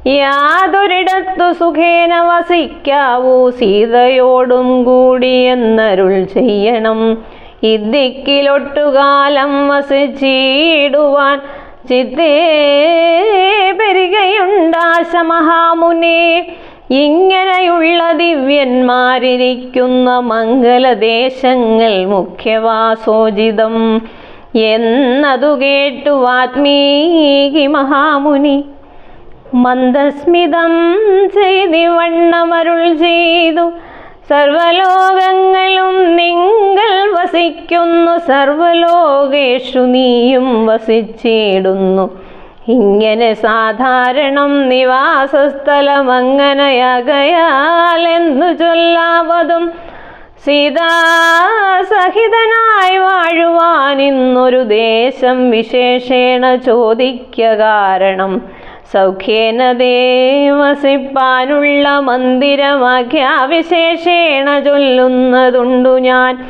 യാതൊരിടത്തു സുഖേന വസിക്കാവൂ സീതയോടും കൂടി എന്നരുൾ ചെയ്യണം. ഇദ്ദിക്കിലൊട്ടുകാലം വസിച്ചിടുവാൻ ചിത്തേ പെരുകയുണ്ടാശ മഹാമുനെ. ഇങ്ങനെയുള്ള ദിവ്യന്മാരിരിക്കുന്ന മംഗലദേശങ്ങൾ മുഖ്യവാസോചിതം എന്നതു കേട്ടു വാത്മീകി മഹാമുനി മന്ദസ്മിതം ചെയ്തിവണ്ണമരുൾ ചെയ്തു. സർവലോകങ്ങളും നിങ്ങൾ വസിക്കുന്നു, സർവലോകേഷു നീയും വസിച്ചിടുന്നു. ഇങ്ങനെ സാധാരണം നിവാസസ്ഥലമങ്ങനെയാകയാലെന്നു ചൊല്ലാവതും സീതാസഹിതനായി വാഴുവാനിന്നൊരു ദേശം വിശേഷേണ ചോദിക്ക കാരണം. സൗഖ്യേന ദേവസിപ്പാനുള്ള മന്ദിരമാഖ്യാവിശേഷേണ ചൊല്ലുന്നതുണ്ടു ഞാൻ.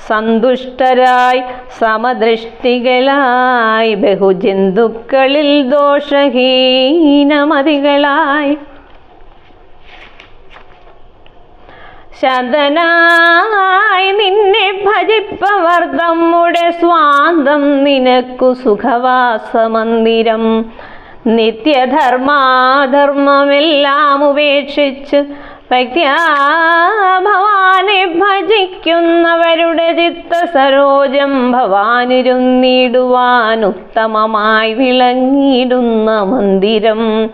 സന്തുഷ്ടരായി സമദൃഷ്ടികളായി ബഹുജന്തുക്കളിൽ ദോഷഹീനമതികളായി ശതനായി നിന്നെ ഭജിപ്പവർ നമ്മുടെ സ്വാന്തം നിനക്കു സുഖവാസമന്ദിരം. നിത്യധർമാധർമ്മമെല്ലാം ഉപേക്ഷിച്ച് ഭക്ത്യാ ഭവാനെ ഭജിക്കുന്നവരുടെ ചിത്തസരോജം ഭവാനിരുന്നിടുവാൻ ഉത്തമമായി വിളങ്ങിയിടുന്ന മന്ദിരം.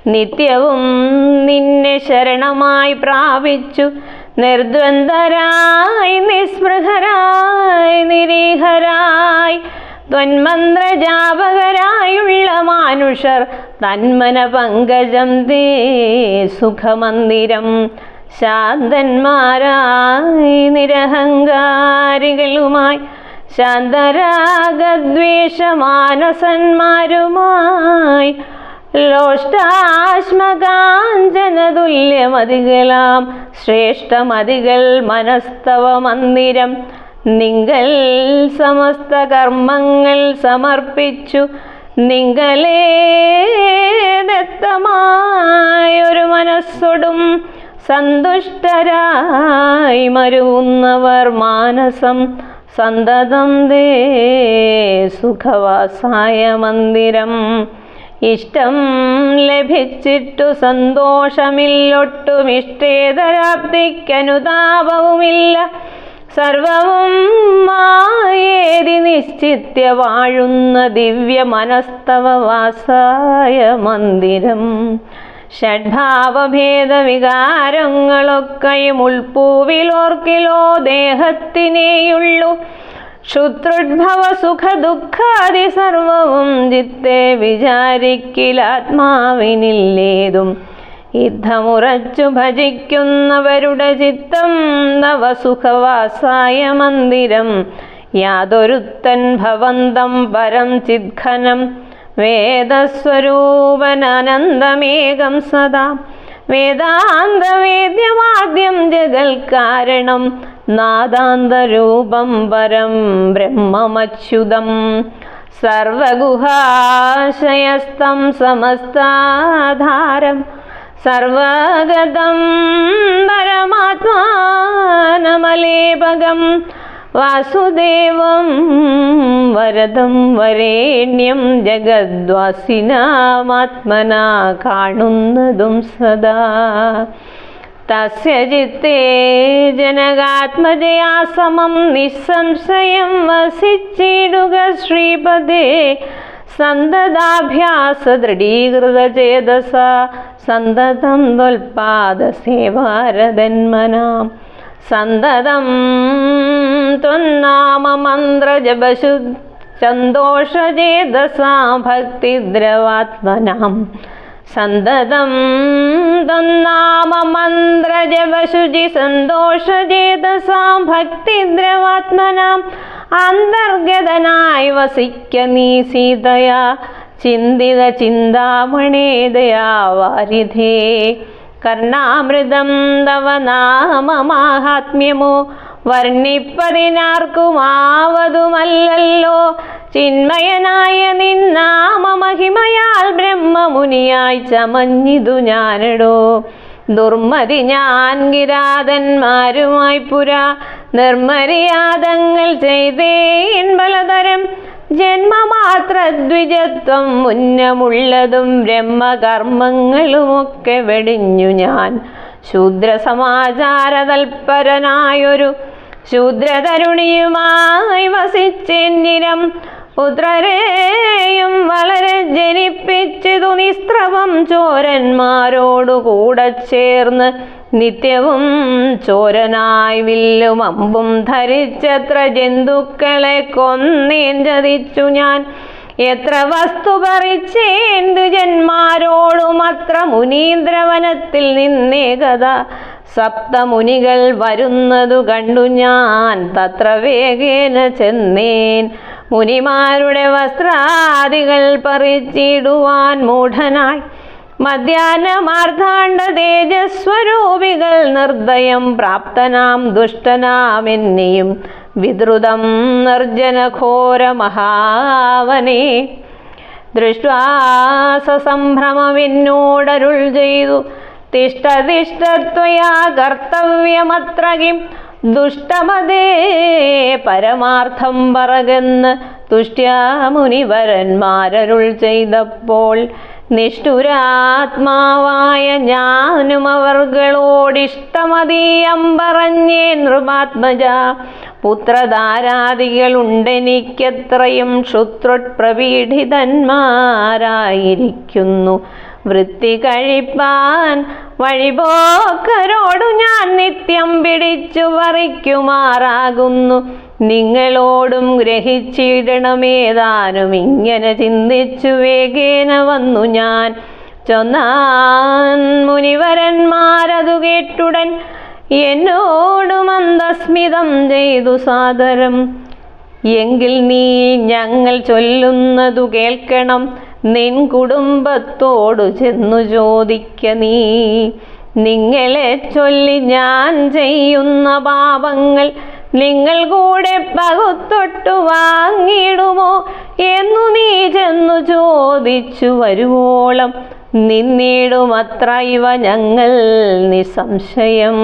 നിത്യവും നിന്നെ ശരണമായി പ്രാപിച്ചു നിർദ്വന്ദ്വരായി നിസ്പൃഹരായി നിരീഹരായി ത്വന്മന്ത്രജാപകരായുള്ള മാനുഷർ തന്മന പങ്കജം തേ സുഖമന്ദിരം. ശാന്തന്മാരായി നിരഹങ്കാരികളുമായി ശാന്തരാഗദ്വേഷമാനസന്മാരുമായി ലോഷ്ടാശ്മകാഞ്ചനതുല്യമതികളാം ശ്രേഷ്ഠമതികൾ മനസ്തവ മന്ദിരം. നിങ്കൽ സമസ്ത കർമ്മങ്ങൾ സമർപ്പിച്ചു നിങ്കലേ ദത്തമായൊരു മനസ്സൊടും സന്തുഷ്ടരായി മരുവുന്നവർ മാനസം സന്തതം ദേ സുഖവാസായ മന്ദിരം. ഇഷ്ടം ലഭിച്ചിട്ടു സന്തോഷമില്ലൊട്ടും ഇഷ്ടേതരാപ്തിക്കനുതാപവുമില്ല. സർവവും മായേതി നിശ്ചിത്യ വാഴുന്ന ദിവ്യ മനസ്തവ വാസായ മന്ദിരം. ഷഡ്ഭാവഭേദ വികാരങ്ങളൊക്കെയും ഉൾപ്പൂവിലോർക്കിലോ ദേഹത്തിനേയുള്ളൂ. ശുത്രുദ്ഭവ സുഖ ദുഃഖാദി സർവവും ചിത്തെ വിചാരിക്കിലാത്മാവിനില്ലേതും. യുദ്ധമുറച്ചു ഭജിക്കുന്നവരുടെ ചിത്തം നവസുഖവാസായ മന്ദിരം. യാതൊരുത്തൻ ഭവന്തം പരം ചിദ്ഘനം വേദസ്വരൂപനനന്ദമേകം സദാ. വേദാന്തവേദ്യമാദ്യം ജഗൽക്കാരണം നാദാന്തരൂപം പരം ബ്രഹ്മമച്യുതം. സർവഗുഹാശയസ്ഥം സമസ്താധാരം സർവഗതം പരമാത്മാനമലേപകം. വാസുദേവം വരദം വരേണ്യം ജഗദ്വാസിനാമാത്മനാ കാണുന്നതും സദാ. തസ്യ ചിത്തേ ജനകാത്മജയാ സമം നിസ്സംശയം വസിച്ചിടുക ശ്രീപദേ. സന്തതാഭ്യാസ ദൃഢീകൃതചേതസ സന്തതം ത്വൽപാദസേവാരതന്മനാം. സന്തതം ത്വന്നാമമന്ത്രജപശു സന്തോഷചേതസാം ഭക്തിദ്രവാത്മനാം. സന്തതം ത്വന്നാമമന്ത്രജപശുചി സന്തോഷചേതസാം ഭക്തിദ്രവാത്മനാം. അന്തർഗതനായി വസിക്ക നീ സീതയാ ചിന്തിത ചിന്താമണേ ദയാവാരിധേ. കർണാമൃതം തവ നാമമാഹാത്മ്യമോ വർണ്ണിപ്പതിനാർക്കുമാവതുമല്ലല്ലോ. ചിന്മയനായ നിന്നാമമഹിമയാൽ ബ്രഹ്മമുനിയായി ചമഞ്ഞിതു ഞാനെടോ. ദുർമതി ഞാൻ കിരാതന്മാരുമായി പുരാ നിർമര്യാദങ്ങൾ ചെയ്തേൻ പലതരം. ജന്മമാത്രദ്വിജത്വം മുന്നമുള്ളതും ബ്രഹ്മകർമ്മങ്ങളുമൊക്കെ വെടിഞ്ഞു ഞാൻ. ശൂദ്രസമാചാര തൽപരനായൊരു ശൂദ്രതരുണിയുമായി വസിച്ചെന്നിരം. പുത്രരെയും വളരെ ജനിപ്പിച്ചിതു നിസ്ത്രവം ചോരന്മാരോടു കൂടെ ചേർന്ന്. നിത്യവും ചോരനായി വില്ലും അമ്പും ധരിച്ചെത്ര ജന്തുക്കളെ കൊന്നേൻ ചതിച്ചു ഞാൻ. എത്ര വസ്തു പറിച്ചേൻ ജന്മാരോടും അത്ര മുനീന്ദ്രവനത്തിൽ നിന്നേകത. സപ്തമുനികൾ വരുന്നതു കണ്ടു ഞാൻ തത്ര വേഗേന ചെന്നേൻ. മുനിമാരുടെ വസ്ത്രാദികൾ പറിച്ചിടുവാൻ മൂഢനായി. മധ്യാഹ്നമാർദ്ധാണ്ഡ തേജസ്വരൂപികൾ നിർദ്ദയം പ്രാപ്തനാം ദുഷ്ടനാമെന്നെയും വിദ്രുതം നിർജ്ജനഘോര മഹാവനേ. ദൃഷ്ട്വാസംഭ്രമമെന്നോടരുൾ ചെയ്തു തിഷ്ഠ തിഷ്ഠ ത്വയാ കർത്തവ്യമത്ര കിം. ദുഷ്ടമതേ പരമാർത്ഥം പറകെന്ന് തുഷ്ട്യാ മുനിവരന്മാരരുൾ ചെയ്തപ്പോൾ നിഷ്ഠുരാത്മാവായ ഞാനും അവർകളോടിഷ്ടമതീയം പറഞ്ഞേ നൃപാത്മജ. പുത്രധാരാദികളുണ്ടെനിക്കെത്രയും ക്ഷുത്രോത്പ്രപീഡിതന്മാരായിരിക്കുന്നു. വൃത്തി കഴിപ്പാൻ വഴിപോക്കരോടു ഞാൻ നിത്യം പിടിച്ചു പറിക്കുമാറാകുന്നു. നിങ്ങളോടും ഗ്രഹിച്ചിടണമേതാനും ഇങ്ങനെ ചിന്തിച്ചു വേഗേന വന്നു ഞാൻ ചൊന്നാൻ. മുനിവരന്മാരതു കേട്ടുടൻ എന്നോടു മന്ദസ്മിതം ചെയ്തു സാദരം. എങ്കിൽ നീ ഞങ്ങൾ ചൊല്ലുന്നതു കേൾക്കണം, നിൻ കുടുംബത്തോടു ചെന്നു ചോദിക്ക നീ. നിങ്ങളെ ചൊല്ലി ഞാൻ ചെയ്യുന്ന പാപങ്ങൾ നിങ്ങൾ കൂടെ പകുത്തൊട്ടു വാങ്ങിയിടുമോ എന്നു നീ ചെന്നു ചോദിച്ചു വരുവോളം നിന്നിടുമത്ര ഇവ ഞങ്ങൾ നിസംശയം.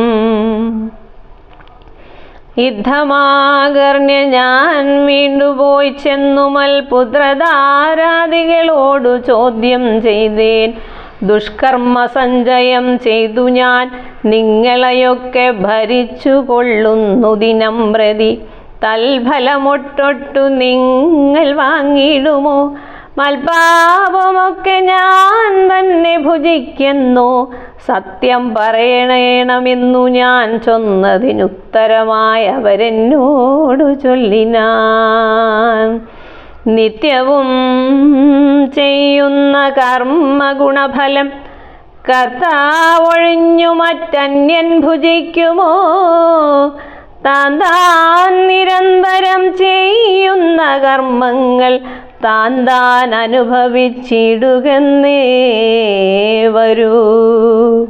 യുദ്ധമാകർണ്യ ഞാൻ വീണ്ടുപോയി ചെന്നു മൽപുത്രധാരാദികളോടു ചോദ്യം ചെയ്തേൻ. ദുഷ്കർമ്മ സഞ്ചയം ചെയ്തു ഞാൻ നിങ്ങളെയൊക്കെ ഭരിച്ചു കൊള്ളുന്നു ദിനം പ്രതി. തൽഫലമൊട്ടൊട്ടു നിങ്ങൾ വാങ്ങിയിടുമോ? മൽപാപമൊക്കെ ഞാൻ തന്നെ ഭുജിക്കുന്നു. സത്യം പറയണമെന്നു ഞാൻ ചൊന്നതിനുത്തരമായി അവരെന്നോടു ചൊല്ലിനാൻ. നിത്യവും ചെയ്യുന്ന കർമ്മഗുണഫലം കർത്താവൊഴിഞ്ഞു മറ്റന്യൻ ഭുജിക്കുമോ? താൻ നിരന്തരം ചെയ്യുന്ന കർമ്മങ്ങൾ താൻ അനുഭവിച്ചിടുകന്നേ വരൂ.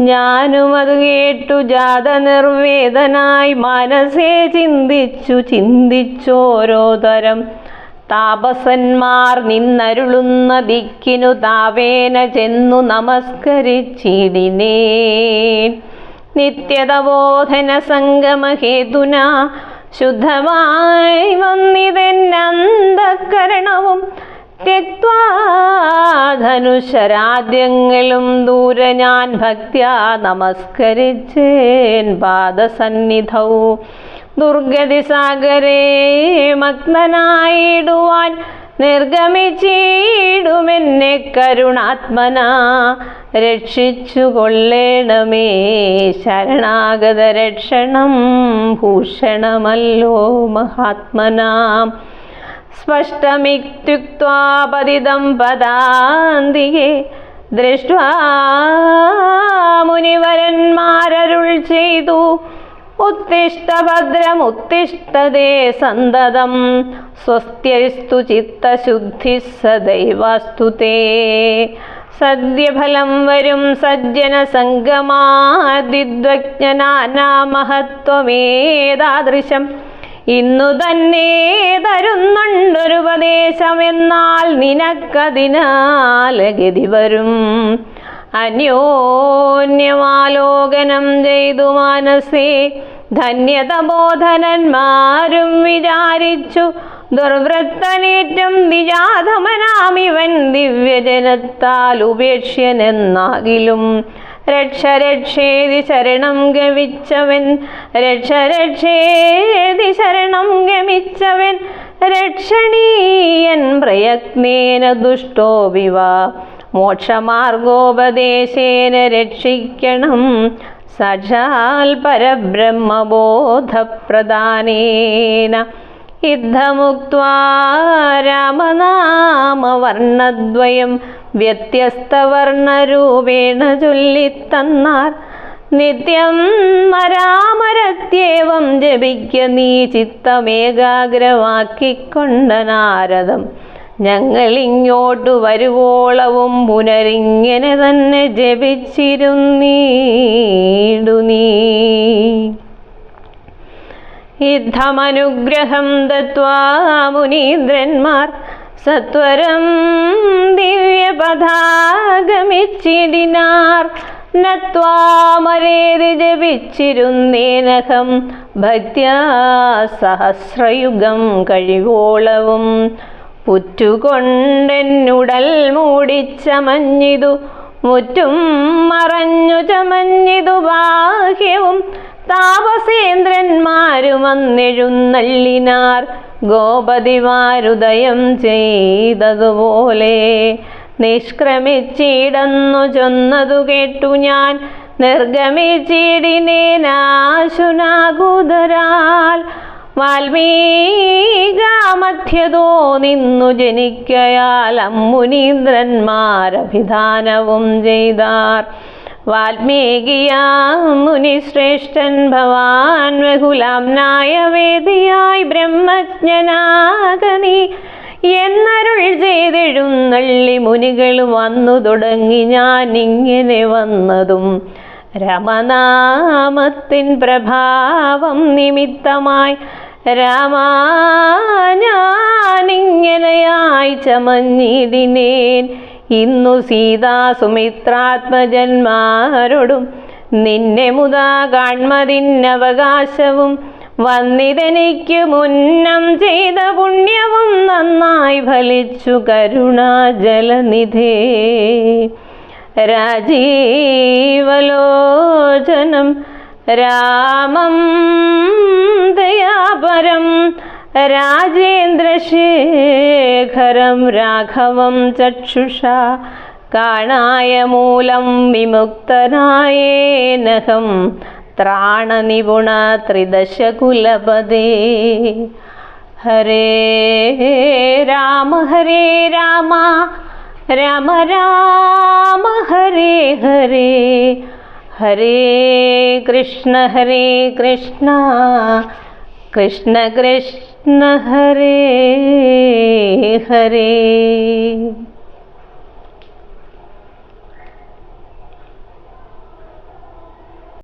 ഞാനും അത് കേട്ടു ജാതനിർവേദനായി മനസ്സേ ചിന്തിച്ചോരോ തരം. താപസന്മാർ നിന്നരുളുന്ന ദിക്കിനു താവേന ചെന്നു നമസ്കരിച്ചിടിനേൻ. നിത്യതബോധന സംഗമഹേതുന ശുദ്ധമായി വന്നിതെന്നന്തഃകരണവും ത്യക്ത്വാ ധനുശരാദ്യങ്ങളും ദൂരെ ഞാൻ ഭക്ത്യാ നമസ്കരിച്ചേൻ പാദസന്നിധൗ. ദുർഗതി സാഗരേ മഗ്നനായിടുവാൻ നിർഗമിച്ചിടുമെന്നെ കരുണാത്മനാ രക്ഷിച്ചു കൊള്ളേണമേ. ശരണാഗത രക്ഷണം ഭൂഷണമല്ലോ മഹാത്മനാം. സ്പഷ്ടമിത്യുക്ത്വാ പതിതം പദാന്തികേ ദൃഷ്ട്വാ മുനിവരന്മാരരുൾ ചെയ്തു. ഉത്തിഷ്ഠ ഭദ്രമുത്തിഷ്ഠതേ സന്തതം സ്വസ്ത്യസ്തു ചിത്തശുദ്ധി സദൈവാസ്തു തേ. സദ്യഫലം വരും സജ്ജന സംഗമാദിദ്വജ്ഞനാനാമഹത്വമേതാദൃശം ഇന്നു തന്നെ തരുന്നുണ്ടൊരുപദേശമെന്നാൽ നിനക്കതിനാൽ ഗതി വരും. അന്യോന്യമാലോകനം ചെയ്തു മനസ്സേ ധന്യതബോധനന്മാരും വിചാരിച്ചു. ദുർവൃത്തനേറ്റം ദിജാധമനാമിവൻ ദിവ്യജനത്താൽ ഉപേക്ഷ്യനെന്നാകിലും. രക്ഷരക്ഷേതി ശരണം ഗമിച്ചവൻ രക്ഷരക്ഷേതി ശരണം ഗമിച്ചവൻ രക്ഷണീയൻ പ്രയത്നേന ദുഷ്ടോ വിവ. മോക്ഷമാർഗോപദേശേന രക്ഷിക്കണം സാക്ഷാൽ പരബ്രഹ്മബോധപ്രദാനേന. യുദ്ധമുക്ത്വാ രാമനാമവർണ്ണദ്വയം വ്യത്യസ്തവർണ്ണരൂപേണ ചൊല്ലിത്തന്നാർ. നിത്യം മരാമരത്യേവം ജപിക്ക നീ ചിത്തമേകാഗ്രമാക്കിക്കൊണ്ട നാരദം. ഞങ്ങളിങ്ങോട്ടു വരുവോളവും പുനരിങ്ങനെ തന്നെ ജപിച്ചിരുന്നീടു നീ. യുദ്ധമനുഗ്രഹം ദത്വാ മുനീന്ദ്രന്മാർ സത്വരം ദിവ്യപഥാഗമിച്ചിടിനാർ. നത്വാമരേതി ജപിച്ചിരുന്നേനഹം ഭക്ത്യാ സഹസ്രയുഗം കഴിവോളവും. പുറ്റുകൊണ്ടെന്നുടൽ മൂടിച്ചമഞ്ഞിതു മുറ്റും മറഞ്ഞു ചമഞ്ഞിതു ബാഹ്യവും താപസേന്ദ്രന്മാരും അന്നെഴുന്നള്ളിനാർ ഗോപതിമാരുദയം ചെയ്തതുപോലെ. നിഷ്ക്രമിച്ചിടന്നു ചൊന്നതു കേട്ടു ഞാൻ നിർഗമിച്ചിടിനേനാശുനാകുതരാൽ. വാൽമീകാമധ്യതോ നിന്നു ജനിക്കയാൽ അമ്മുനീന്ദ്രന്മാരഭിധാനവും ചെയ്താർ. വാൽമീകിയാം മുനിശ്രേഷ്ഠൻ ഭവാൻ ബഹുലാംനായ വേദിയായി ബ്രഹ്മജ്ഞനാകനീ എന്നരുൾ ചെയ്തെഴുന്നള്ളി മുനികൾ വന്നു തുടങ്ങി. ഞാൻ ഇങ്ങനെ വന്നതും രമനാമത്തിൻ പ്രഭാവം നിമിത്തമായി. രാമാ ഞാനിങ്ങനെയായി ചമഞ്ഞിടിനേൻ ഇന്നു സീതാ സുമിത്രാത്മജന്മാരോടും നിന്നെ മുതാ കാൺമതിന്നവകാശവും. വന്നിതെനിക്കു മുന്നം ചെയ്ത പുണ്യവും നന്നായി ഫലിച്ചു കരുണാജലനിധേ. രാജീവലോചനം രാമം ദയാപരം രാജേന്ദ്രശേഖരം രാഘവം ചക്ഷുഷാ കാണായ മൂലം വിമുക്തനായേനഹം ത്രാണനിപുണ ത്രിദശകുലപദേ. ഹരേ രാമ രാമ രാമ ഹരേ ഹരേ ഹരേ കൃഷ്ണ കൃഷ്ണ കൃഷ്ണ ഹരേ ഹരേ.